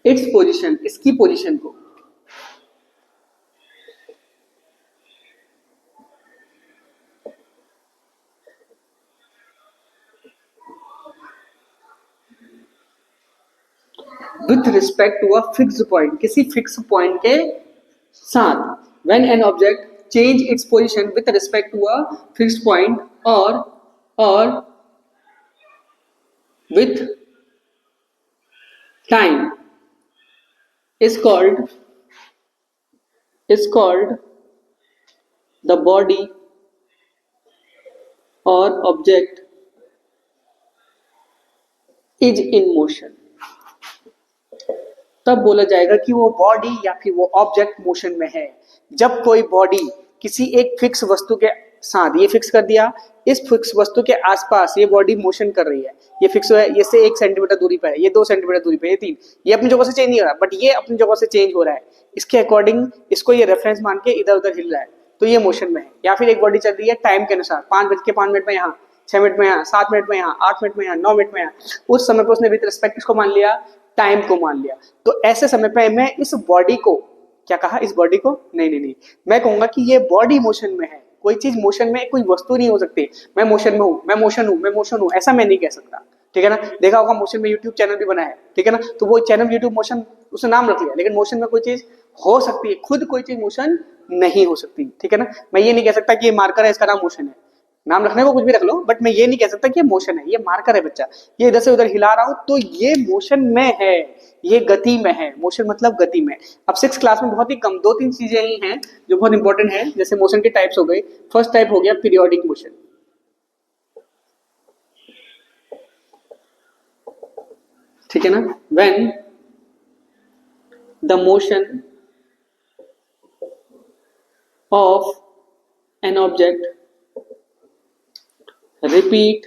Speaker 1: इट्स पोजीशन, इसकी पोजीशन को, with respect to a fixed point, किसी फिक्स पॉइंट के साथ, when an object change its position with respect to a fixed point or with time is called the body or object is in motion. तब बोला जाएगा कि वो body या फिर वो ऑब्जेक्ट मोशन में है। जब कोई बॉडी किसी एक फिक्स वस्तु के साथ, ये फिक्स कर दिया, इस फिक्स वस्तु के आसपास ये बॉडी मोशन कर रही है, ये फिक्स है, ये से 1 सेंटीमीटर दूरी पर है, ये 2 सेंटीमीटर दूरी पर, ये 3, ये अपनी जगह से चेंज नहीं हो रहा, बट ये अपनी जगह से चेंज हो रहा है, इसके अकॉर्डिंग इसको ये रेफरेंस मान के इधर उधर हिल रहा है, तो ये मोशन में है। या फिर एक बॉडी चल रही है टाइम के अनुसार, 5:05 में यहाँ, 6 मिनट में यहाँ, 7 मिनट में यहाँ, 8 मिनट में यहाँ, 9 मिनट में यहाँ, उस समय पर उसने विद रिस्पेक्ट इसको मान लिया, टाइम को मान लिया। तो ऐसे समय पे मैं इस बॉडी को क्या कहा, इस बॉडी को नहीं, मैं कहूंगा कि ये बॉडी मोशन में है। कोई चीज मोशन में, कोई वस्तु नहीं हो सकती मैं मोशन में हूँ, मैं मोशन हूँ, ऐसा मैं नहीं कह सकता, ठीक है ना। देखा होगा मोशन में यूट्यूब चैनल भी बना है, ठीक है ना, तो वो चैनल यूट्यूब मोशन उसने नाम रख लिया, लेकिन मोशन में कोई चीज हो सकती है, खुद कोई चीज मोशन नहीं हो सकती, ठीक है ना। मैं ये नहीं कह सकता कि ये मार्कर है, इसका नाम मोशन है, नाम रखने को कुछ भी रख लो, बट मैं ये नहीं कह सकता कि ये मोशन है, ये मार्कर है बच्चा, ये इधर से उधर हिला रहा हूं तो ये मोशन में है, ये गति में है। मोशन मतलब गति में। अब 6th क्लास में बहुत ही कम 2-3 चीजें ही हैं जो बहुत इंपॉर्टेंट है, जैसे मोशन के टाइप्स हो गए। फर्स्ट टाइप हो गया पीरियोडिक मोशन, ठीक है ना। When the motion of an object repeat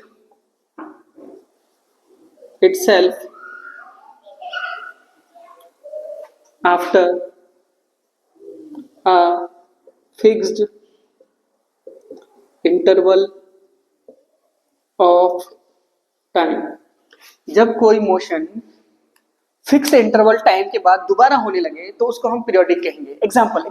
Speaker 1: itself after a fixed interval of time। जब कोई मोशन फिक्स इंटरवल टाइम के बाद दोबारा होने लगे तो उसको हम पीरियोडिक कहेंगे। एग्जाम्पल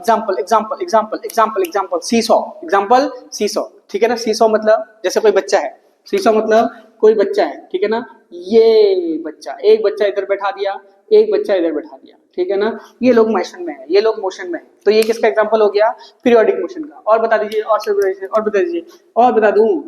Speaker 1: सीसॉ, ठीक है ना। सीसॉ मतलब जैसे कोई बच्चा है, सीसॉ मतलब कोई बच्चा है, ठीक है ना। ये बच्चा, एक बच्चा इधर बैठा दिया, एक बच्चा इधर बैठा दिया, ठीक है ना। ये लोग मोशन में है, ये लोग मोशन में है, तो ये किसका एग्जांपल हो गया, पीरियोडिक मोशन का। और बता दीजिए, और बता दीजिए, और बता दूं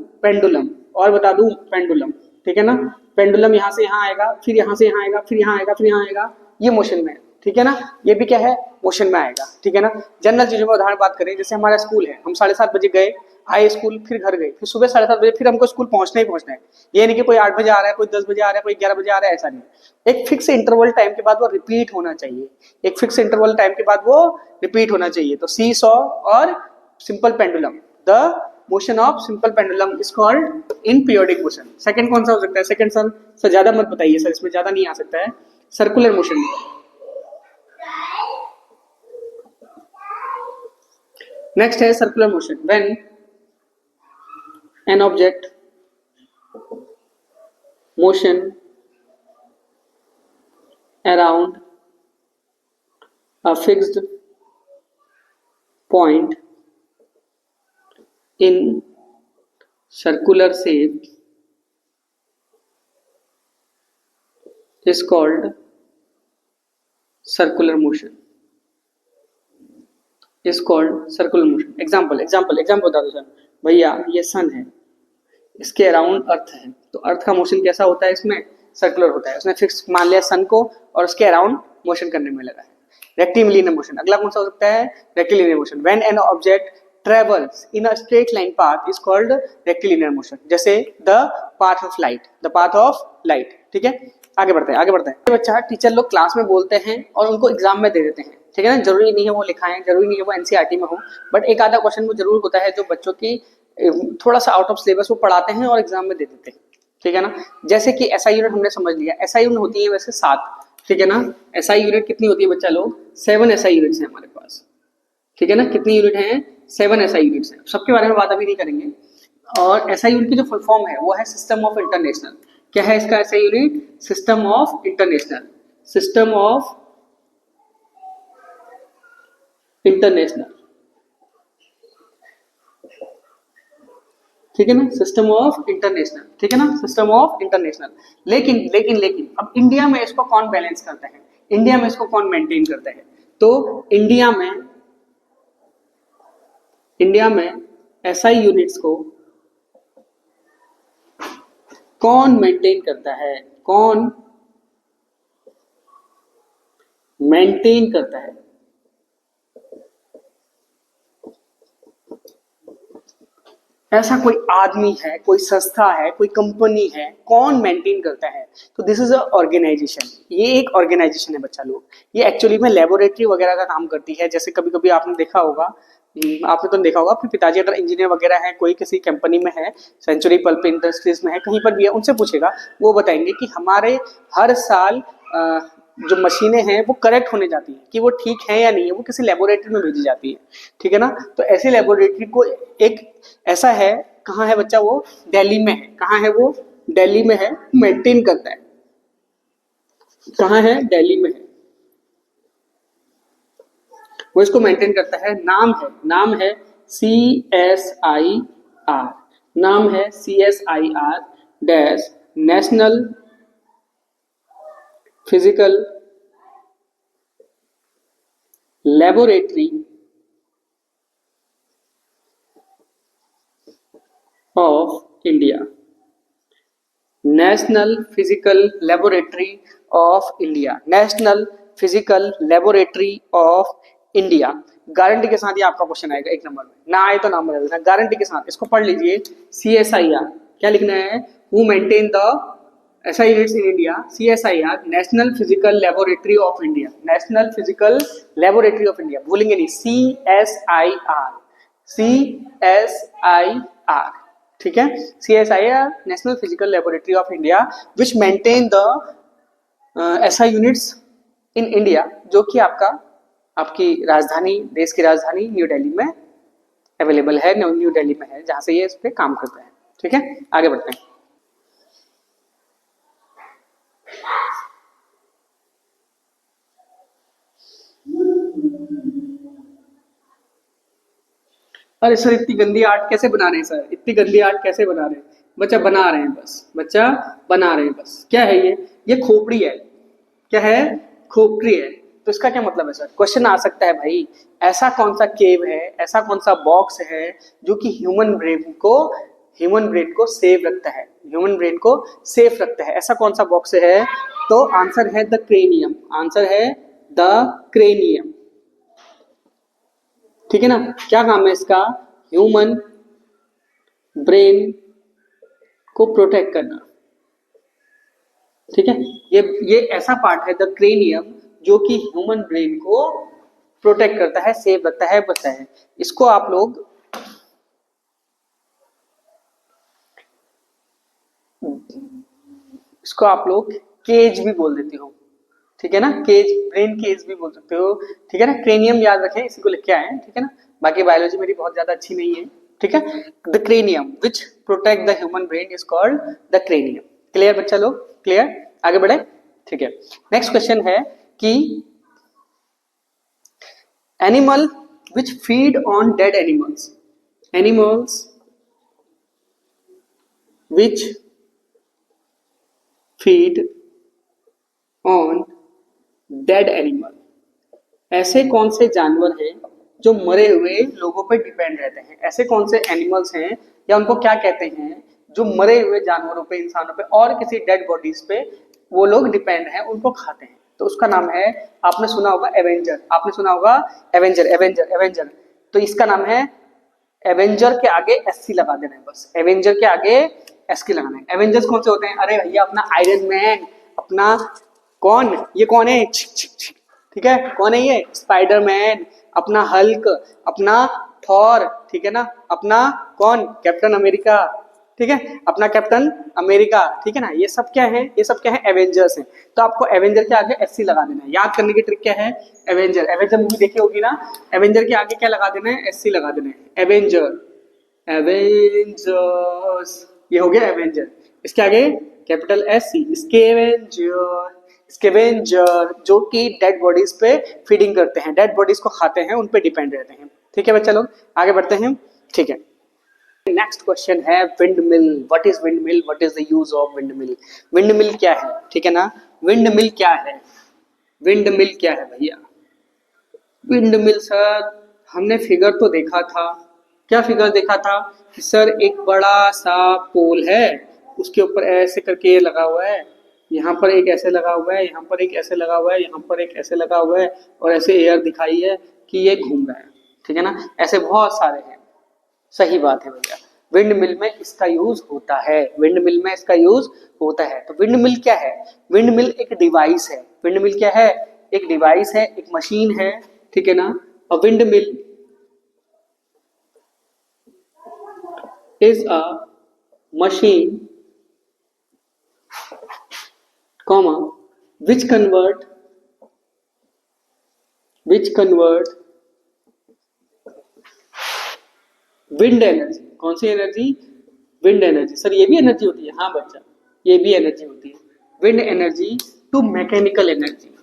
Speaker 1: पेंडुलम, ठीक है ना। पेंडुलम यहाँ से यहाँ आएगा, फिर यहाँ से यहाँ आएगा, फिर यहाँ आएगा, फिर यहाँ आएगा, ये मोशन में है, ठीक है ना। ये भी क्या है, मोशन में आएगा, ठीक है ना। जनरल चीजों में उदाहरण बात करें, जैसे हमारा स्कूल है, हम 7:30 बजे गए, आए स्कूल, फिर घर गए, फिर सुबह 7:30 बजे फिर हमको स्कूल पहुंचना ही पहुंचना है। ये नहीं कि कोई 8 बजे आ रहा है, कोई 10 बजे आ रहा है, कोई 11 बजे आ रहा है, ऐसा नहीं। एक फिक्स इंटरवल टाइम के बाद वो रिपीट होना चाहिए, एक फिक्स इंटरवल टाइम के बाद वो रिपीट होना चाहिए। तो सी सॉ और simple pendulum, the motion of simple pendulum is called in periodic motion. Second कौन सा हो सकता है, सेकंड सर ज्यादा मत बताइए सर, इसमें ज्यादा नहीं आ सकता है, सर्कुलर मोशन। नेक्स्ट है circular motion, when an object motion around a fixed point in circular shape is called circular motion, example बता दो सर। भैया ये सन है, इसके अराउंड अर्थ है, तो अर्थ का मोशन कैसा होता है, इसमें सर्कुलर होता है। उसने फिक्स मान लिया सन को और उसके अराउंड मोशन करने में लगा है, रेक्टिलिनियर मोशन। अगला कौन सा हो सकता है, rectilinear motion. When an object travels in a straight line path is called rectilinear motion, जैसे द पाथ ऑफ लाइट, ठीक है। आगे बढ़ते हैं। बच्चा टीचर लोग क्लास में बोलते हैं और उनको एग्जाम में दे देते हैं, ठीक है ना। जरूरी नहीं है वो लिखाएं, जरूरी नहीं है वो एनसीईआरटी में हो, बट एक आधा क्वेश्चन वो जरूर होता है जो बच्चों की थोड़ा सा आउट ऑफ सिलेबस वो पढ़ाते हैं और एग्जाम में दे देते हैं, ठीक है ना। जैसे कि एसआई यूनिट हमने समझ लिया, एसआई यूनिट होती है वैसे 7, ठीक है ना। एसआई यूनिट कितनी होती है बच्चा लोग, 7 एसआई यूनिट्स हैं हमारे पास, ठीक है ना, कितनी यूनिट हैं, 7 एसआई यूनिट्स हैं। सबके बारे में बात अभी नहीं करेंगे। और एसआई यूनिट की जो फुल फॉर्म है वो है सिस्टम ऑफ इंटरनेशनल। क्या है इसका SI unit, system of international, system of international, ठीक है ना, सिस्टम ऑफ इंटरनेशनल, ठीक है ना, सिस्टम ऑफ इंटरनेशनल। लेकिन लेकिन लेकिन अब इंडिया में इसको कौन बैलेंस करता है, इंडिया में इसको कौन मेंटेन करता है, तो इंडिया में एसआई यूनिट्स को कौन मेंटेन करता है, कौन मेंटेन करता है, ऐसा कोई आदमी है, कोई संस्था है, कोई कंपनी है, कौन मेंटेन करता है, तो दिस इज अ ऑर्गेनाइजेशन। ये एक ऑर्गेनाइजेशन है बच्चा लोग। ये एक्चुअली में लेबोरेटरी वगैरह का काम करती है। जैसे कभी कभी आपने देखा होगा, आपने तो देखा होगा, अपने पिताजी अगर इंजीनियर वगैरह है, कोई किसी कंपनी में है, सेंचुरी पल्प इंडस्ट्रीज में है, कहीं पर भी है, उनसे पूछेगा, वो बताएंगे कि हमारे हर साल जो मशीनें हैं वो करेक्ट होने जाती हैं कि वो ठीक है या नहीं है, वो किसी लेबोरेटरी में भेजी जाती है, ठीक है ना। तो ऐसी लेबोरेटरी को एक ऐसा है, कहाँ है बच्चा, वो दिल्ली में है। कहाँ है वो, दिल्ली में है, मेंटेन करता है। कहाँ है, दिल्ली में है, वो इसको मेंटेन करता है। नाम है CSIR, नाम है CSIR dash, national physical laboratory of India, national physical laboratory of India, national physical laboratory of India. Guarantee के साथ ये आपका क्वेश्चन आएगा 1 नंबर में, ना आए तो नाम बता देना, गारंटी के साथ। इसको पढ़ लीजिए, CSIR क्या लिखना है, who maintain the SI units in India, CSIR national physical laboratory of India, national physical laboratory of India, भूलेंगे नहीं, CSIR, ठीक है, CSIR national physical laboratory of India which maintain the SI units in India, जो कि आपकी राजधानी, देश की राजधानी न्यू दिल्ली में अवेलेबल है, न्यू दिल्ली में है, जहां से ये इस पे काम करता है। ठीक है, आगे बढ़ते हैं। अरे सर इतनी गंदी आर्ट कैसे बना रहे हैं सर, इतनी गंदी आर्ट कैसे बना रहे हैं, बच्चा बना रहे हैं बस, बच्चा बना रहे हैं बस। क्या है ये खोपड़ी है, क्या है, खोपड़ी है। तो इसका क्या मतलब है सर, क्वेश्चन आ सकता है भाई, ऐसा कौन सा केव है, ऐसा कौन सा बॉक्स है जो कि ह्यूमन ब्रेन को सेव रखता है, ह्यूमन ब्रेन को सेफ रखता है, ऐसा कौन सा बॉक्स है, तो आंसर है द क्रेनियम, आंसर है द क्रेनियम। ठीक है ना, क्या काम है इसका, ह्यूमन ब्रेन को प्रोटेक्ट करना। ठीक है, ये ऐसा पार्ट है द क्रेनियम जो कि ह्यूमन ब्रेन को प्रोटेक्ट करता है, सेव रखता है, बचता है। इसको आप लोग केज भी बोल देते हो, ठीक है ना, केज, ब्रेन केज भी बोल सकते हो, ठीक है ना। क्रेनियम याद रखें, इसी को लिख के आए, ठीक है ना। बाकी बायोलॉजी मेरी बहुत ज्यादा अच्छी नहीं है, ठीक है। The cranium which protect the human brain is called the cranium. Clear बच्चा लोग, क्लियर, आगे बढ़े। ठीक है, नेक्स्ट क्वेश्चन है कि animal which feed on dead animals, animals which feed on dead animal, ऐसे कौन से जानवर हैं जो मरे हुए लोगों पर डिपेंड रहते हैं, ऐसे कौन से एनिमल्स हैं या उनको क्या कहते हैं जो मरे हुए जानवरों पे, इंसानों पे और किसी डेड बॉडीज पे वो लोग डिपेंड हैं, उनको खाते हैं। तो उसका नाम है, आपने सुना होगा एवेंजर, आपने सुना होगा एवेंजर, एवेंजर, एवेंजर। तो इसका नाम है, एवेंजर के आगे SC लगा देना है बस, एवेंजर के आगे SC लगाना है। एवेंजर्स कौन से होते हैं, अरे भैया अपना आयरन मैन, अपना कौन, ये कौन है, ठीक है, कौन है ये, स्पाइडरमैन, अपना हल्क, अपना थॉर, ठीक है ना, अपना कौन, कैप्टन अमेरिका, ठीक है, अपना कैप्टन अमेरिका, ठीक है ना। ये सब क्या है, ये सब क्या है, एवेंजर्स हैं। तो आपको एवेंजर के आगे एससी लगा देना है। याद करने की ट्रिक क्या है, एवेंजर, एवेंजर मूवी देखी होगी ना, एवेंजर के आगे क्या लगा देना है, एससी लगा देना है, एवेंजर, एवेंजर्स, ये हो गया एवेंजर। इसके आगे capital S C, scavenger, scavenger जो कि डेड बॉडीज पे फीडिंग करते हैं, डेड बॉडीज को खाते हैं, उन पे डिपेंड रहते हैं। ठीक है बच्चा लोग, आगे बढ़ते हैं। ठीक है, नेक्स्ट क्वेश्चन है wind mill. What is wind mill, what is the use of wind mill. Wind mill क्या है, ठीक है ना, विंड मिल क्या है, विंड मिल क्या है भैया। विंड मिल सर, हमने फिगर तो देखा था। क्या फिगर देखा था कि सर एक बड़ा सा पोल है, उसके ऊपर ऐसे करके ये लगा हुआ है, यहाँ पर एक ऐसे लगा हुआ है, यहाँ पर एक ऐसे लगा हुआ है, यहाँ पर एक ऐसे लगा हुआ है, और ऐसे एयर दिखाई है कि ये घूम रहा है, ठीक है ना। ऐसे बहुत सारे हैं, सही बात है भैया। विंड मिल में इसका यूज होता है, विंड मिल में इसका यूज होता है। तो विंड मिल क्या है, विंड मिल एक डिवाइस है। विंड मिल क्या है, एक डिवाइस है, एक मशीन है, ठीक है ना। और wind mill is a machine comma which convert wind energy, कौन सी एनर्जी, विंड एनर्जी। सर ये भी एनर्जी होती है, हाँ बच्चा, ये भी एनर्जी होती है, wind energy to mechanical energy.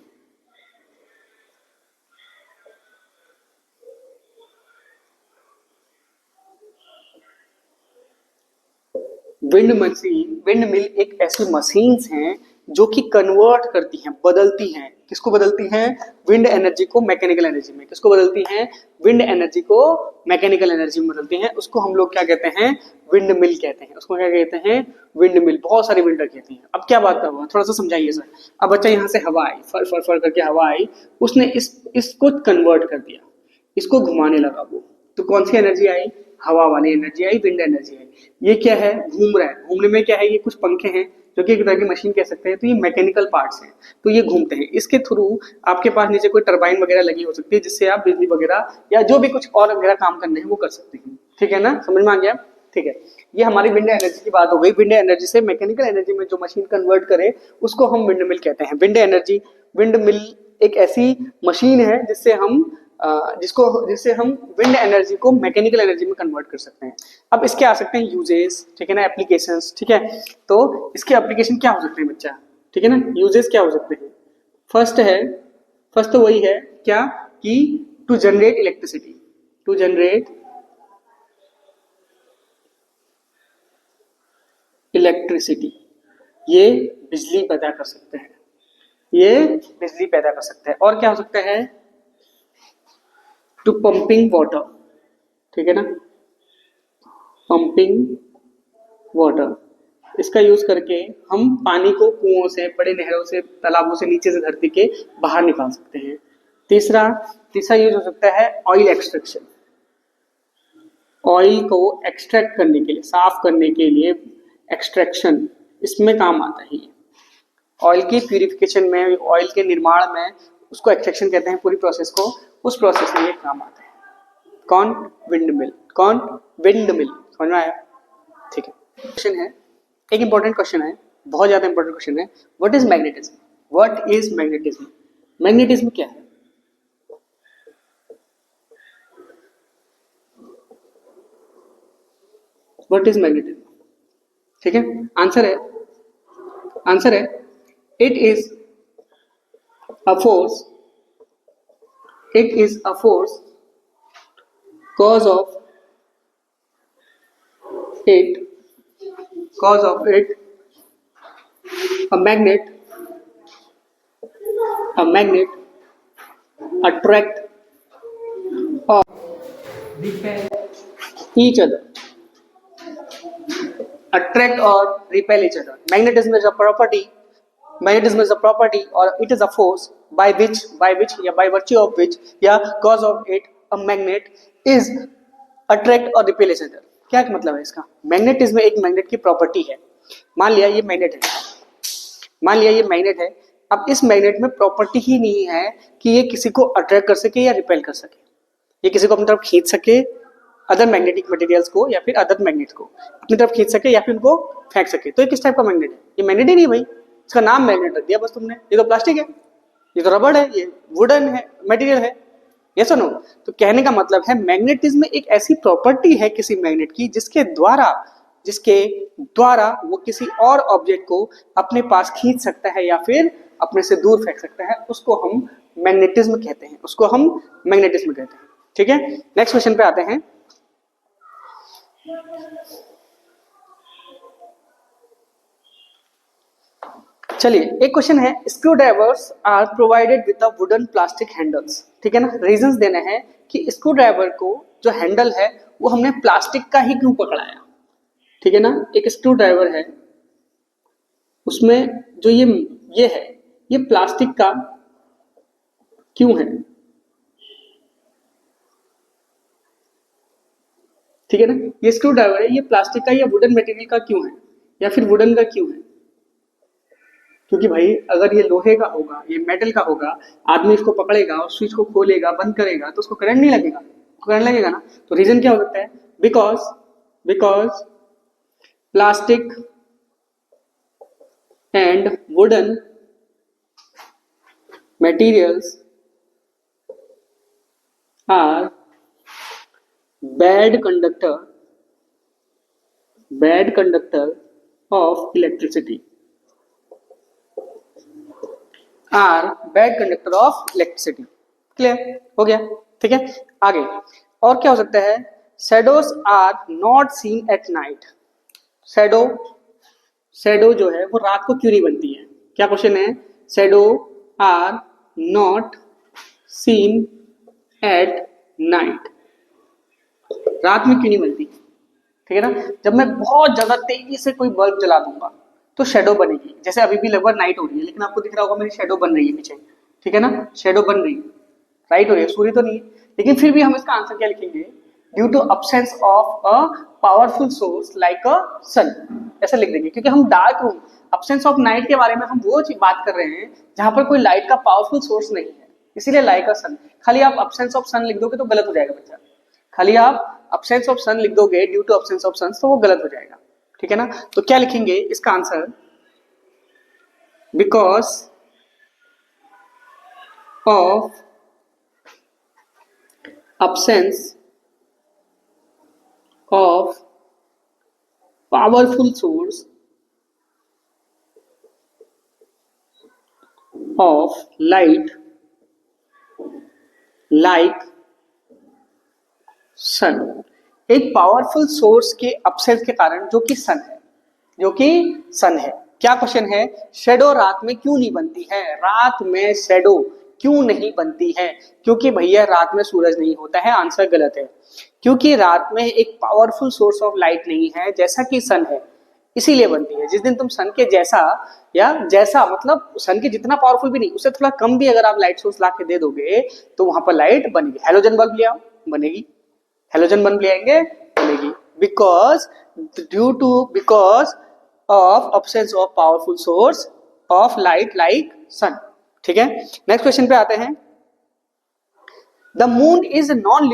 Speaker 1: Wind machine, wind mill एक ऐसी मशीन्स हैं जो कि कन्वर्ट करती हैं, बदलती हैं। किसको बदलती हैं, विंड एनर्जी को मैकेनिकल एनर्जी में। किसको बदलती हैं, विंड एनर्जी को मैकेनिकल एनर्जी में बदलती हैं। उसको हम लोग क्या कहते हैं, विंड मिल कहते हैं। उसको क्या कहते हैं, विंड मिल। बहुत सारी विंड कहती हैं। अब क्या बात हुआ, थोड़ा सा समझाइए सर। अब बच्चा यहाँ से हवा आई, फर फर फर करके हवा आई, उसने इसको कन्वर्ट कर दिया, इसको घुमाने लगा वो, तो कौन सी एनर्जी आई, हवा वाली एनर्जी आई, विंड एनर्जी आई। ये क्या है, घूम रहा है। घूमने में क्या है, ये कुछ पंखे हैं जो कि एक तरह की मशीन कह सकते हैं। तो ये मैकेनिकल पार्ट्स हैं, तो ये घूमते हैं। इसके थ्रू आपके पास नीचे कोई टरबाइन वगैरह लगी हो सकती है, जिससे आप बिजली वगैरह या जो भी कुछ और वगैरह काम करने हैं वो कर सकते हैं। ठीक है ना, समझ में आ गया। ठीक है, ये हमारी विंड एनर्जी की बात हो गई। विंड एनर्जी से मैकेनिकल एनर्जी में जो मशीन कन्वर्ट करे उसको हम विंड मिल कहते हैं। विंड एनर्जी, विंड मिल एक ऐसी मशीन है जिससे हम विंड एनर्जी को मैकेनिकल एनर्जी में कन्वर्ट कर सकते हैं। अब इसके आ सकते हैं यूजेस, ठीक है ना, एप्लीकेशंस। ठीक है, तो इसके एप्लीकेशन क्या हो सकते हैं बच्चा, ठीक है ना, यूजेस क्या हो सकते हैं। फर्स्ट तो वही है क्या कि to generate electricity, to generate electricity, ये बिजली पैदा कर सकते हैं, ये बिजली पैदा कर सकते हैं। और क्या हो सकता है, टू पंपिंग वाटर, ठीक है ना, पंपिंग वाटर। इसका यूज करके हम पानी को कुओं से, बड़े नहरों से, तालाबों से, नीचे से धरती के बाहर निकाल सकते हैं। तीसरा यूज हो सकता है ऑयल एक्सट्रैक्शन, ऑयल को एक्सट्रैक्ट करने के लिए, साफ करने के लिए एक्सट्रैक्शन, इसमें काम आता है। ऑयल की प्यूरिफिकेशन में, ऑयल के निर्माण में, उसको एक्सट्रैक्शन कहते हैं पूरी प्रोसेस को, उस प्रोसेस में ये काम आता है। कौन, विंड मिल, कौन, विंड मिल। समझ में आया, ठीक है। क्वेश्चन है, एक इंपॉर्टेंट क्वेश्चन है, बहुत ज्यादा इंपॉर्टेंट क्वेश्चन है। What is magnetism, what is magnetism, magnetism क्या है। व्हाट इज मैग्नेटिज्म, ठीक है, आंसर है it is a force, it is a force cause of it a magnet attract or repel each other, attract or repel each other. Magnetism is a property or it is a force by which या by virtue of which या cause of it a magnet is attract or repel each other. क्या मतलब है इसका, magnetism एक magnet की property है। मान लिया ये मैग्नेट है, अब इस मैग्नेट में प्रॉपर्टी ही नहीं है कि ये किसी को अट्रैक्ट कर सके या रिपेल कर सके, ये किसी को अपनी तरफ खींच सके अदर मैग्नेटिक मटेरियल्स को या फिर अदर मैग्नेट को अपनी तरफ खींच सके या फिर उनको फेंक सके। तो ये किस टाइप का मैग्नेट है? ये मैग्नेट ही नहीं भाई, इसका नाम मैग्नेट रख दिया बस तुमने। ये तो प्लास्टिक है, ये तो रबड़ है, ये वुडन है मटेरियल है। ये सुनो, तो कहने का मतलब है मैग्नेटिज्म एक ऐसी प्रॉपर्टी है किसी मैग्नेट की जिसके द्वारा वो किसी और ऑब्जेक्ट को अपने पास खींच सकता है या फिर अपने से दूर फेंक सकता है, उसको हम मैग्नेटिज्म कहते हैं, उसको हम मैग्नेटिज्म कहते हैं। ठीक है, नेक्स्ट क्वेश्चन पे आते हैं। चलिए, एक क्वेश्चन है, screw drivers are provided with the wooden plastic handles. ठीक है ना, रीजंस देने हैं कि स्क्रू ड्राइवर को जो हैंडल है वो हमने प्लास्टिक का ही क्यों पकड़ाया। ठीक है ना, एक स्क्रू ड्राइवर है, उसमें जो ये है, ये प्लास्टिक का क्यों है? ठीक है ना, ये स्क्रू ड्राइवर है, ये प्लास्टिक का या वुडन मटेरियल का क्यों है, या फिर वुडन का क्यों है? क्योंकि भाई अगर ये लोहे का होगा, ये मेटल का होगा, आदमी इसको पकड़ेगा और स्विच को खोलेगा, बंद करेगा, तो उसको करंट नहीं लगेगा, करंट लगेगा ना। तो रीजन क्या हो सकता है? Because plastic and wooden materials are bad conductor of electricity, clear हो गया? ठीक है, आगे और क्या हो सकता है? Shadows are not seen at night. Shadow जो है वो रात को क्यों नहीं बनती है? क्या क्वेश्चन है? Shadow are not seen at night, रात में क्यों नहीं बनती? ठीक है ना, जब मैं बहुत ज्यादा तेजी से कोई बल्ब जला दूंगा तो शेडो बनेगी। जैसे अभी भी लगभग नाइट हो रही है, लेकिन आपको दिख रहा होगा मेरी शेडो बन रही है पीछे। ठीक है ना, शेडो बन रही है, राइट हो रही है, सूर्य तो नहीं है, लेकिन फिर भी हम इसका आंसर क्या लिखेंगे? Due to absence of a powerful source like a sun, ऐसा लिख देंगे। क्योंकि हम dark room, absence of night के बारे में हम वो चीज बात कर रहे हैं जहां पर कोई लाइट का पावरफुल सोर्स नहीं है, इसीलिए लाइक अ सन। खाली आप अब्सेंस ऑफ सन लिख दोगे तो गलत हो जाएगा बच्चा। खाली आप अब्सेंस ऑफ सन लिख दोगे ड्यू टू अब्सेंस ऑफ सन, तो वो गलत हो जाएगा। ठीक है ना, तो क्या लिखेंगे इसका answer? Because of absence of powerful source of light like sun, एक पावरफुल सोर्स के अपसेंस के कारण, जो कि सन है, क्या क्वेश्चन है? शेडो रात में क्यों नहीं बनती है? रात में शेडो क्यों नहीं बनती है? क्योंकि भैया रात में सूरज नहीं होता है। आंसर गलत है, क्योंकि रात में एक पावरफुल सोर्स ऑफ लाइट नहीं है जैसा कि सन है, इसीलिए बनती है। जिस दिन तुम सन के जैसा मतलब सन के जितना पावरफुल भी नहीं, उससे थोड़ा कम भी अगर आप लाइट सोर्स ला के दे दोगे तो वहां पर लाइट बनेगी। हेलोजन बल्ब ले आओ, बनेगी। हेलोजन बल्ब ले आएंगे, बनेगी। Because of absence of powerful source of light like sun. ठीक है, नेक्स्ट क्वेश्चन पे आते हैं। The moon is non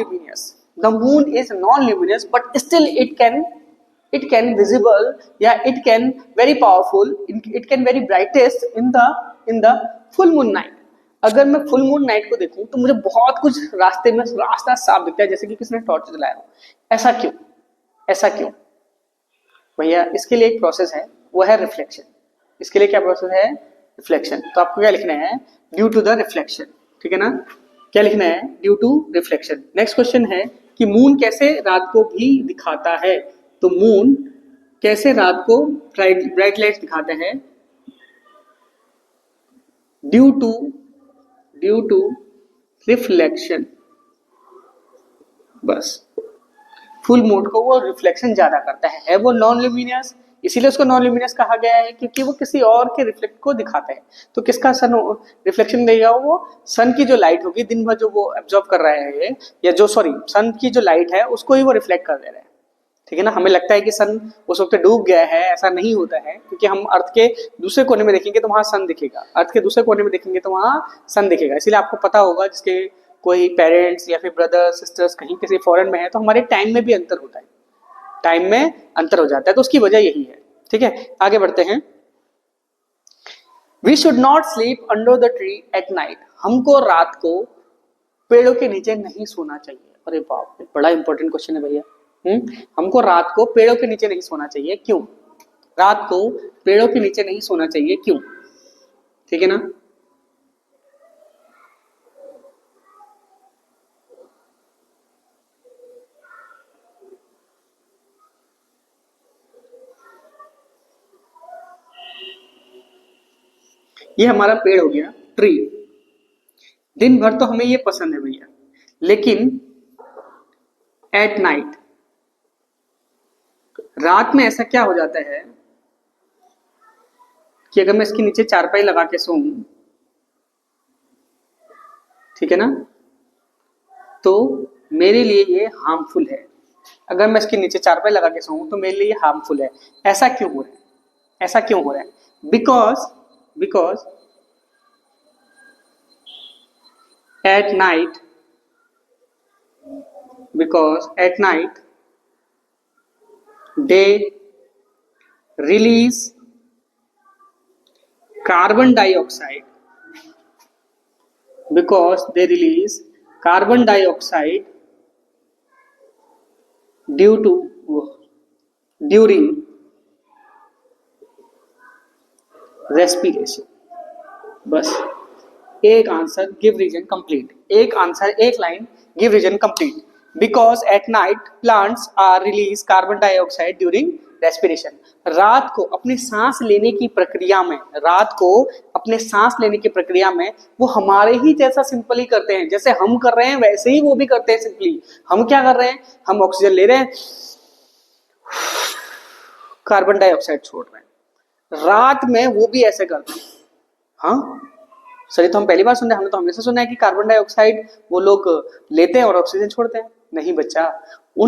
Speaker 1: luminous but still it can visible या it can very powerful, it can very brightest in the full moon night. अगर मैं full moon night को देखूं तो मुझे बहुत कुछ रास्ते में रास्ता साफ दिखता है, जैसे कि किसने टॉर्च जलाया हो। ऐसा क्यों भैया? इसके लिए एक प्रोसेस है, वो है रिफ्लेक्शन। इसके लिए क्या प्रोसेस है? रिफ्लेक्शन। तो आपको क्या लिखना है? Due to the reflection. ठीक है ना, क्या लिखना है? Due to reflection. Next question है कि मून कैसे रात को भी दिखाता है? तो मून कैसे रात को ब्राइट लाइट दिखाता है? Due to reflection. बस, फुल मून को वो रिफ्लेक्शन ज्यादा करता है वो नॉन ल्यूमिनस, इसीलिए उसको नॉन ल्यूमिनस कहा गया है, क्योंकि वो किसी और के रिफ्लेक्ट को दिखाता है। तो किसका सन रिफ्लेक्शन देगा? वो सन की जो लाइट होगी दिन भर जो वो एब्जॉर्ब कर रहा है, या जो सन की जो लाइट है उसको ही वो रिफ्लेक्ट कर दे रहा है। ठीक है ना, हमें लगता है कि सन उस वक्त डूब गया है, ऐसा नहीं होता है, क्योंकि हम अर्थ के दूसरे कोने में देखेंगे तो वहां सन दिखेगा, अर्थ के दूसरे कोने में देखेंगे तो वहां सन दिखेगा। इसीलिए आपको पता होगा, जिसके कोई पेरेंट्स या फिर ब्रदर सिस्टर्स कहीं किसी फॉरेन में है तो हमारे टाइम में भी अंतर होता है, टाइम में अंतर हो जाता है, तो उसकी वजह यही है। ठीक है, आगे बढ़ते हैं। We should not sleep under the tree at night. हमको रात को पेड़ों के नीचे नहीं सोना चाहिए। अरे बाप रे, बड़ा इंपॉर्टेंट क्वेश्चन है भैया। हमको रात को पेड़ों के नीचे नहीं सोना चाहिए, क्यों? रात को पेड़ों के नीचे नहीं सोना चाहिए, क्यों? ठीक है ना? ये हमारा पेड़ हो गया, ट्री। दिन भर तो हमें ये पसंद है भैया, लेकिन एट नाइट, रात में ऐसा क्या हो जाता है कि अगर मैं इसके नीचे चारपाई लगा के सोऊं, ठीक है ना, तो मेरे लिए ये हार्मफुल है। अगर मैं इसके नीचे चारपाई लगा के सोऊं तो मेरे लिए ये हार्मफुल है। ऐसा क्यों हो रहा है? ऐसा क्यों हो रहा है? Because at night, they release carbon dioxide, due to during respiration। बस एक आंसर, गिव रीजन कंप्लीट। एक आंसर, एक line, give reason complete. Because at night plants are release carbon dioxide during respiration. रात को अपनी सांस लेने की प्रक्रिया में, वो हमारे ही जैसा सिंपली करते हैं, जैसे हम कर रहे हैं वैसे ही वो भी करते हैं सिंपली। हम क्या कर रहे हैं? हम ऑक्सीजन ले रहे हैं, कार्बन डाइऑक्साइड छोड़ रहे हैं। रात में वो भी ऐसे करते हैं। हाँ सर, तो हम पहली बार सुन रहे हैं, हमने तो हमेशा सुना है कि कार्बन डाइऑक्साइड वो लोग लेते हैं और ऑक्सीजन छोड़ते हैं। नहीं बच्चा, वो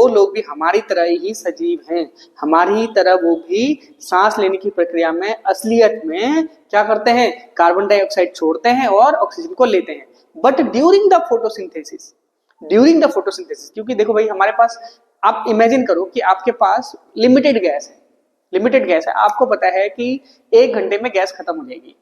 Speaker 1: लोग भी हमारी तरह ही सजीव हैं, हमारी ही तरह वो भी सांस लेने की प्रक्रिया में असलियत में क्या करते हैं? कार्बन डाइऑक्साइड छोड़ते हैं और ऑक्सीजन को लेते हैं। बट ड्यूरिंग द फोटोसिंथेसिस, क्योंकि देखो भाई, हमारे पास, आप इमेजिन करो कि आपके पास लिमिटेड गैस है। आपको पता है कि 1 घंटे में गैस खत्म हो जाएगी।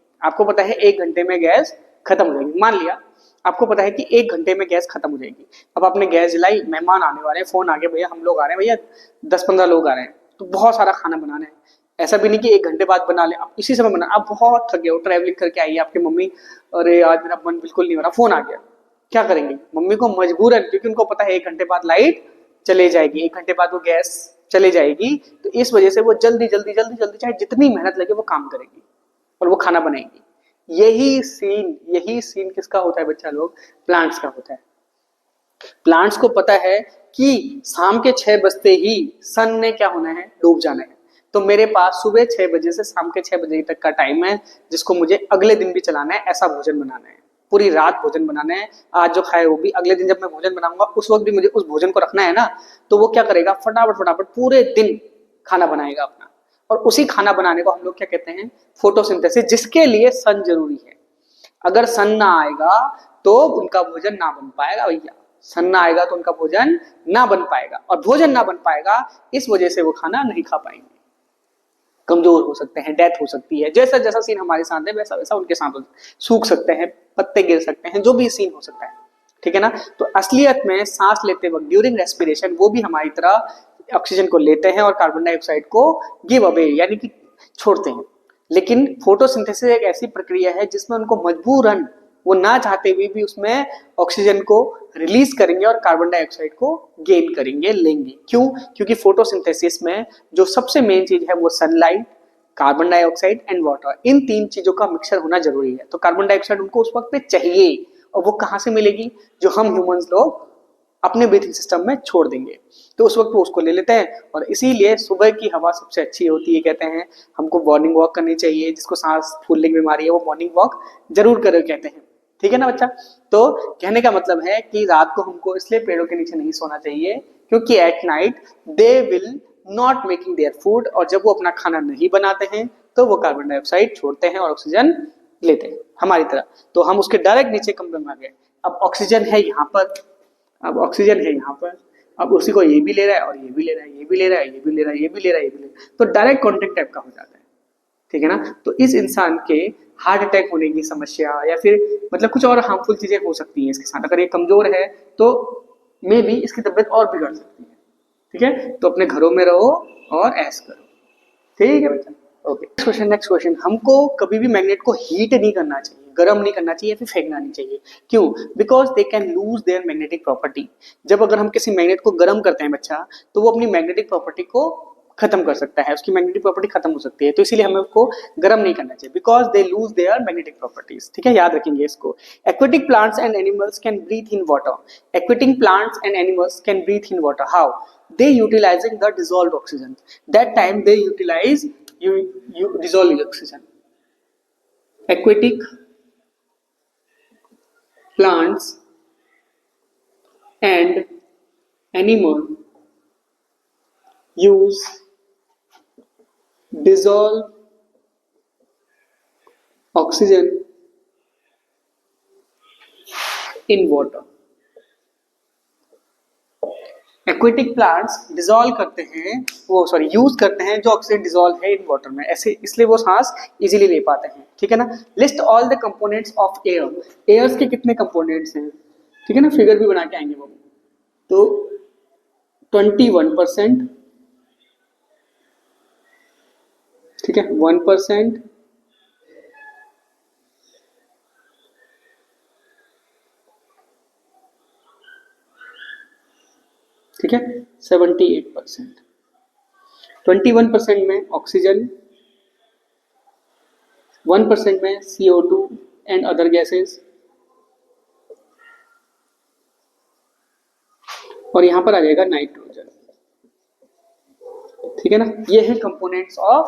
Speaker 1: मान लिया आपको पता है कि 1 घंटे में गैस खत्म हो जाएगी। अब आपने गैस जलाई, मेहमान आने वाले हैं, फोन आ गया, भैया हम लोग आ रहे हैं, भैया 10-15 लोग आ रहे हैं, तो बहुत सारा खाना बनाना है। ऐसा भी नहीं कि 1 घंटे बाद बना ले, आप इसी समय बना। आप बहुत थक गए हो, ट्रैवलिंग करके आई है, आपकी मम्मी, अरे आज मेरा मन बिल्कुल नहीं हो रहा, फोन आ गया, क्या करेंगे? मम्मी को मजबूरन, क्योंकि उनको पता है 1 घंटे बाद लाइट चले जाएगी, 1 घंटे बाद वो गैस चले जाएगी, तो इस वजह से वो जल्दी चाहे जितनी मेहनत लगे वो काम करेगी और वो खाना बनाएंगी। यही सीन किसका होता है बच्चा लोग? प्लांट्स का होता है। प्लांट्स को पता है कि शाम के 6 बजते ही सन ने क्या होना है? डूब जाना है। तो मेरे पास सुबह 6 बजे से शाम के 6 बजे तक का टाइम है, जिसको मुझे अगले दिन भी चलाना है। ऐसा भोजन बनाना है, पूरी रात भोजन बनाना है। आज जो खाए वो भी अगले दिन जब मैं भोजन बनाऊंगा उस वक्त भी मुझे उस भोजन को रखना है ना। तो वो क्या करेगा? फटाफट पूरे दिन खाना बनाएगा अपना। और उसी खाना बनाने को हम लोग क्या कहते हैं? फोटोसिंथेसिस, जिसके लिए सन जरूरी है। अगर सन ना आएगा तो उनका भोजन ना बन पाएगा भैया। सन ना आएगा तो उनका भोजन ना बन पाएगा, और भोजन ना बन पाएगा इस वजह से वो खाना नहीं खा पाएंगे, कमजोर हो सकते हैं, डेथ हो सकती है। जैसा जैसा सीन हमारे साथ है वैसा वैसा उनके साथ सूख सकते हैं, पत्ते गिर सकते हैं, जो भी सीन हो सकता है। ठीक है ना? तो असलियत में सांस लेते वक्त ड्यूरिंग रेस्पिरेशन वो भी हमारी तरह ऑक्सीजन को लेते हैं और कार्बन डाइऑक्साइड को गिव अवे यानी कि छोड़ते हैं। लेकिन फोटोसिंथेसिस एक ऐसी प्रक्रिया है जिसमें उनको मजबूरन, वो ना चाहते हुए भी उसमें ऑक्सीजन को रिलीज करेंगे और कार्बन डाइऑक्साइड को गेन करेंगे, लेंगे। क्यों? क्योंकि फोटोसिंथेसिस में जो सबसे मेन चीज है वो sunlight, carbon dioxide and water, इन 3 चीजों का मिक्सचर होना जरूरी है। तो कार्बन डाइऑक्साइड उनको उस वक्त पे चाहिए, और वो कहाँ से मिलेगी? जो हम ह्यूमंस लोग अपने ब्रीथिंग सिस्टम में छोड़ देंगे, तो उस वक्त वो उसको ले लेते हैं। और इसीलिए सुबह की हवा सबसे अच्छी होती है। कहते हैं हमको मॉर्निंग वॉक करनी चाहिए, जिसको सांस फूलने की बीमारी है वो मॉर्निंग वॉक जरूर करे कहते हैं। ठीक है ना बच्चा? तो कहने का मतलब है कि रात को हमको इसलिए पेड़ों के नीचे नहीं सोना चाहिए क्योंकि at night they will not making their food, और जब वो अपना खाना नहीं बनाते हैं तो वो कार्बन डाइऑक्साइड छोड़ते हैं और ऑक्सीजन लेते हैं हमारी तरह। तो हम उसके डायरेक्ट नीचे कमरे में आ गए। अब ऑक्सीजन है यहाँ पर, अब ऑक्सीजन है यहाँ पर, अब उसी को ये भी ले रहा है और ये भी ले रहा है, ये भी ले रहा है, ये भी ले रहा है, ये भी ले रहा है, ये भी ले रहा है, तो डायरेक्ट कॉन्टेक्ट टाइप का हो जाता है, ठीक है ना। तो इस इंसान के हार्ट अटैक होने की समस्या या फिर मतलब कुछ और हार्मफुल चीजें हो सकती हैं इसके साथ। अगर ये कमजोर है तो मे बी इसकी तबीयत और बिगड़ सकती है, ठीक है। तो अपने घरों में रहो और ऐश करो, ठीक है बच्चा। ओके, नेक्स्ट क्वेश्चन, हमको कभी भी मैग्नेट को हीट नहीं करना चाहिए, गर्म नहीं करना चाहिए, फिर फेंकना नहीं चाहिए। क्यों? Because they can lose their magnetic property. जब अगर हम किसी मैग्नेट को गर्म करते हैं बच्चा, तो वो अपनी मैग्नेटिक प्रॉपर्टी को खत्म कर सकता है, उसकी मैग्नेटिक प्रॉपर्टी खत्म हो सकती है, तो इसीलिए हमें उसको गर्म नहीं करना चाहिए, because they lose their magnetic properties, ठीक है, याद रखेंगे इसको। Aquatic plants and animals can breathe in water. Aquatic plants and animals can breathe in water, how? they utilizing the dissolved oxygen, that time they utilize you dissolved oxygen. Aquatic plants and animal use dissolved oxygen in water. Aquatic plants dissolve करते हैं, वो sorry use करते हैं जो oxygen dissolve है in water में, ऐसे इसलिए वो सांस इजीली ले पाते हैं, ठीक है ना। List all the components of air. Airs के कितने कंपोनेंट्स हैं, ठीक है ना, फिगर भी बना के आएंगे वो। तो 21%, ठीक है, 1%, ठीक है, 78%, 21% में ऑक्सीजन, 1% में CO2 एंड अदर गैसेस, और यहां पर आ जाएगा नाइट्रोजन, ठीक है ना। ये है कंपोनेंट्स ऑफ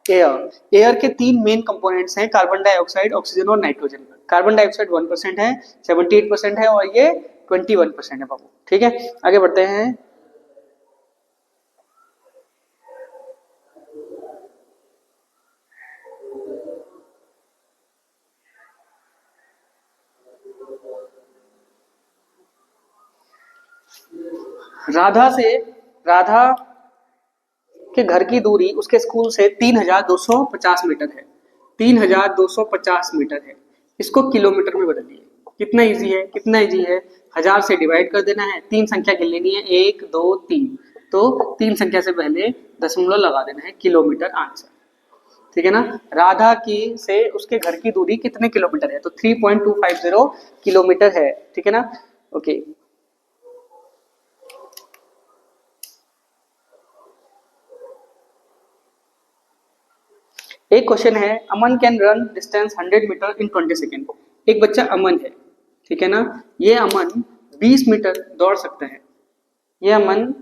Speaker 1: एयर। एयर के तीन मेन कंपोनेंट्स हैं, कार्बन डाइऑक्साइड, ऑक्सीजन और नाइट्रोजन। कार्बन डाइऑक्साइड 1% है, 78% है, और ये 21% है बाबू, ठीक है। आगे बढ़ते हैं। राधा के घर की दूरी उसके स्कूल से 3250 मीटर है, 3250 मीटर है। इसको किलोमीटर में बदलिए, कितना इजी है, कितना इजी है, 1000 से डिवाइड कर देना है, तीन संख्या गिन लेनी है, 1 2 3, तो तीन संख्या से पहले दशमलव लगा देना है, किलोमीटर आंसर, ठीक है ना। राधा की से उसके घर की दूरी कितने किलोमीटर है, तो 3.250 किलोमीटर है, ठीक है ना। ओके, एक क्वेश्चन है, Aman can run distance 100 meter in 20 second. एक बच्चा अमन है, ठीक है ना, ये अमन 20 मीटर दौड़ सकता है, ये अमन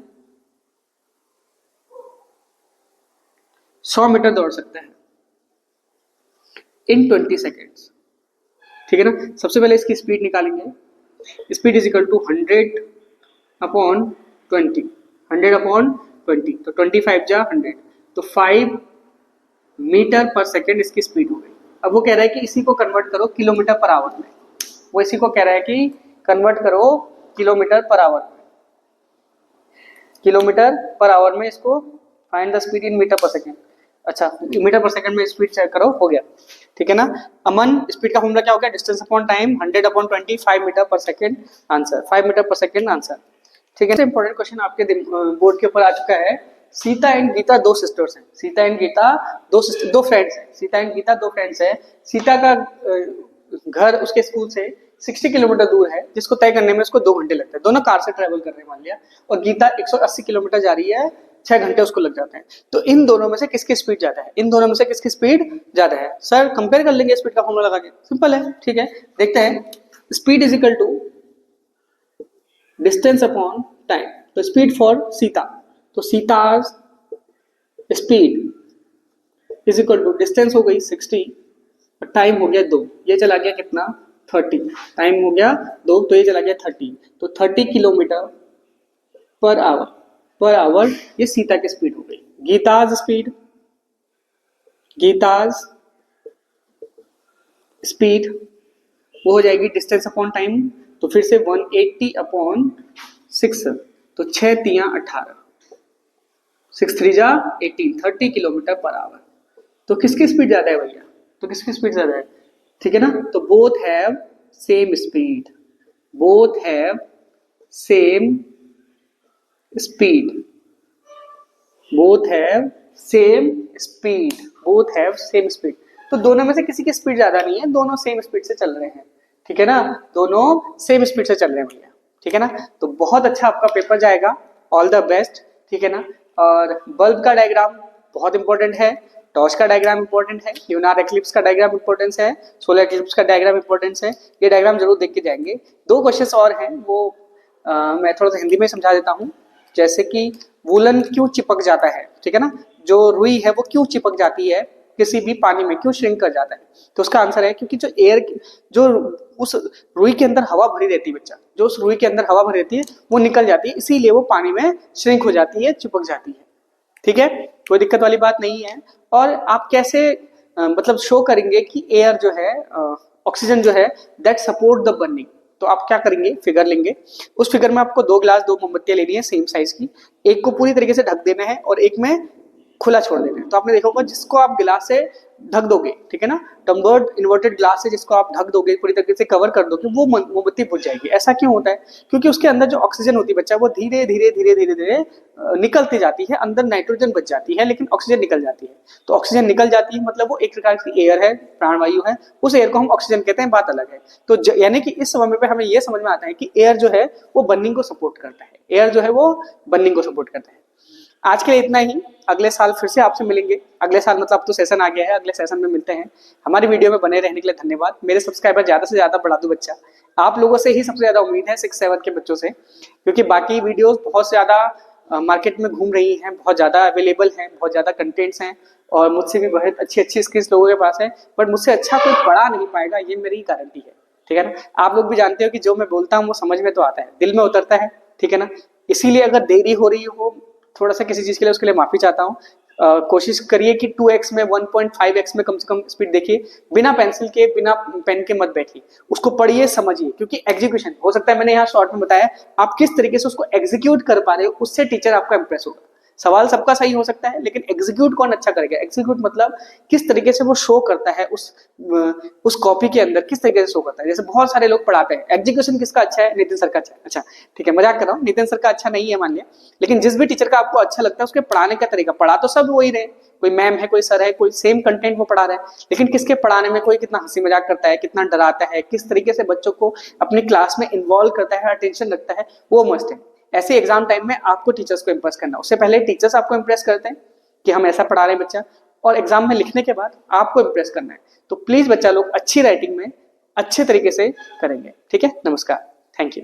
Speaker 1: 100 मीटर दौड़ सकता है इन 20 सेकेंड्स, ठीक है ना। सबसे पहले इसकी स्पीड निकालेंगे, speed is equal to 100 upon 20, 100 upon 20, तो 25 जा 100, तो 5 मीटर पर सेकेंड इसकी स्पीड हो गई। अब वो कह रहा है कि इसी को कन्वर्ट करो किलोमीटर पर आवर में, वो इसी को कह रहा है कि कन्वर्ट करो किलोमीटर पर आवर में, किलोमीटर पर आवर में इसको find the speed in metre per second. अच्छा, मीटर पर सेकंड में स्पीड चेक करो, हो गया, ठीक है ना। अमन स्पीड का फॉर्मूला क्या हो गया, distance upon time, 100 upon 20, 5 metre per second answer, 5 metre per second answer, ठीक है। इंपॉर्टेंट क्वेश्चन आपके बोर्ड के ऊपर आ चुका है। सीता एंड गीता दो सिस्टर्स हैं, सीता एंड गीता दो फ्रेंड्स हैं, सीता एंड गीता दो फ्रेंड्स हैं। सीता का घर उसके स्कूल से 60 किलोमीटर दूर है, जिसको तय करने में उसको 2 घंटे लगते हैं, दोनों कार से ट्रेवल कर रहे हैं मान लिया, और गीता 180 किलोमीटर जा रही है, 6 घंटे उसको लग जाते हैं। तो इन दोनों में से किसकी स्पीड ज्यादा है, इन दोनों में से किसकी स्पीड ज्यादा है? सर कंपेयर कर लेंगे स्पीड का फॉर्मूला लगा के, सिंपल है, ठीक है। देखते हैं, speed is equal to distance upon time. तो स्पीड फॉर सीता, तो Sita's speed is equal to distance हो गई 60, टाइम हो गया 2, ये चला गया कितना 30, टाइम हो गया 2, तो ये चला गया 30, तो 30 किलोमीटर पर आवर ये सीता की स्पीड हो गई। गीताज स्पीड वो हो जाएगी डिस्टेंस अपॉन टाइम, तो फिर से 180/6, तो 6 तियां 18, 6 3 जा 18, 30 किलोमीटर पर आवर। तो किसकी स्पीड ज्यादा है भैया? तो किसकी स्पीड ज्यादा है? ठीक है ना, तो both have same speed, both have same speed, both have same speed, both have same speed. तो दोनों में से किसी की स्पीड ज्यादा नहीं है, दोनों सेम स्पीड से चल रहे हैं। ठीक है ना, दोनों सेम स्पीड से चल रहे हैं भैया। ठीक है ना, तो बहुत अच्छा आपका पेपर जाएगा, ऑल द बेस्ट। ठीक है ना, और बल्ब का डायग्राम बहुत इंपॉर्टेंट है, टॉर्च का डायग्राम इंपॉर्टेंट है, ल्यूनार एक्लिप्स का डायग्राम इंपॉर्टेंस है, सोलर एक्लिप्स का डायग्राम इंपॉर्टेंस है। ये डायग्राम जरूर देख के जाएंगे। 2 क्वेश्चंस और हैं, वो मैं थोड़ा सा हिंदी में समझा देता हूँ। जैसे कि वुलन क्यों चिपक जाता है? ठीक है ना, जो रुई है वो क्यों चिपक जाती है किसी भी पानी में, क्यों श्रिंक कर जाता है? तो उसका आंसर है क्योंकि जो उस रुई के अंदर हवा भरी रहती है बच्चा, जो उस रुई के अंदर हवा भरी रहती है वो निकल जाती है, इसीलिए वो पानी में श्रिंक हो जाती है, चिपक जाती है। ठीक है, कोई दिक्कत वाली बात नहीं है। और आप कैसे मतलब शो करेंगे कि एयर जो है, ऑक्सीजन जो है, दैट सपोर्ट द बर्निंग। तो आप क्या करेंगे, फिगर लेंगे, उस फिगर में आपको 2 गिलास 2 मोमबत्तियां लेनी है सेम साइज की, एक को पूरी तरीके से ढक देना है और एक में खुला छोड़ देना है। तो आपने देखा होगा जिसको आप गिलास से ढक दोगे, ठीक है ना, टम्बर्ड इन्वर्टेड ग्लास से जिसको आप ढक दोगे, पूरी तरीके से कवर कर दोगे, वो मोमबत्ती बुझ जाएगी। ऐसा क्यों होता है? क्योंकि उसके अंदर जो ऑक्सीजन होती है बच्चा, वो धीरे धीरे धीरे धीरे धीरे निकलती जाती है, अंदर नाइट्रोजन बच जाती है लेकिन ऑक्सीजन निकल जाती है। तो ऑक्सीजन निकल जाती है मतलब वो एक प्रकार की एयर है, प्राणवायु है, उस एयर को हम ऑक्सीजन कहते हैं, बात अलग है। तो यानी कि इस समय पे हमें ये समझ में आता है कि एयर जो है वो बर्निंग को सपोर्ट करता है, एयर जो है वो बर्निंग को सपोर्ट करता है। आज के लिए इतना ही, अगले साल फिर से आपसे मिलेंगे। अगले साल मतलब अब तो सेशन आ गया है, अगले सेशन में मिलते हैं। हमारी वीडियो में बने रहने के लिए धन्यवाद। मेरे सब्सक्राइबर ज्यादा से ज्यादा बढ़ा दो बच्चा, आप लोगों से ही सबसे ज्यादा उम्मीद है 6-7 के बच्चों से, क्योंकि बाकी वीडियोस बहुत ज्यादा मार्केट में घूम रही हैं, बहुत ज्यादा अवेलेबल हैं, बहुत ज्यादा कंटेंट्स हैं और मुझसे भी बहुत अच्छी अच्छी स्किल्स लोगों के पास है, बट मुझसे अच्छा कोई पढ़ा नहीं पाएगा, ये मेरी गारंटी है। ठीक है ना, आप लोग भी जानते हो कि जो मैं बोलता हूँ वो समझ में तो आता है, दिल में उतरता है। ठीक है ना, इसीलिए अगर देरी हो रही हो थोड़ा सा किसी चीज के लिए, उसके लिए माफी चाहता हूँ। कोशिश करिए कि 2x में 1.5x में कम से कम स्पीड देखिए, बिना पेंसिल के बिना पेन के मत बैठिए, उसको पढ़िए समझिए, क्योंकि एग्जीक्यूशन हो सकता है, मैंने यहाँ शॉर्ट में बताया, आप किस तरीके से उसको एग्जीक्यूट कर पा रहे हो उससे टीचर आपका इंप्रेस होगा। सवाल सबका सही हो सकता है लेकिन एग्जीक्यूट कौन अच्छा करेगा? एग्जीक्यूट मतलब किस तरीके से वो शो करता है उस कॉपी के अंदर, किस तरीके से शो करता है। जैसे बहुत सारे लोग पढ़ाते हैं, एग्जीक्यूशन किसका अच्छा है? नितिन सर का अच्छा है। अच्छा ठीक है, मजाक कर रहा हूँ, नितिन सर का अच्छा नहीं है मान लिया, लेकिन जिस भी टीचर का आपको अच्छा लगता है उसके पढ़ाने का तरीका, पढ़ा तो सब वही रहे, कोई मैम है, कोई सर है, कोई सेम कंटेंट वो पढ़ा रहे हैं, लेकिन किसके पढ़ाने में कोई कितना हंसी मजाक करता है, कितना डराता है, किस तरीके से बच्चों को अपनी क्लास में इन्वॉल्व करता है, अटेंशन रखता है, वो मस्ट है। ऐसे एग्जाम टाइम में आपको टीचर्स को इंप्रेस करना, उससे पहले टीचर्स आपको इंप्रेस करते हैं कि हम ऐसा पढ़ा रहे हैं बच्चा, और एग्जाम में लिखने के बाद आपको इंप्रेस करना है। तो प्लीज बच्चा लोग अच्छी राइटिंग में अच्छे तरीके से करेंगे। ठीक है, नमस्कार, थैंक यू।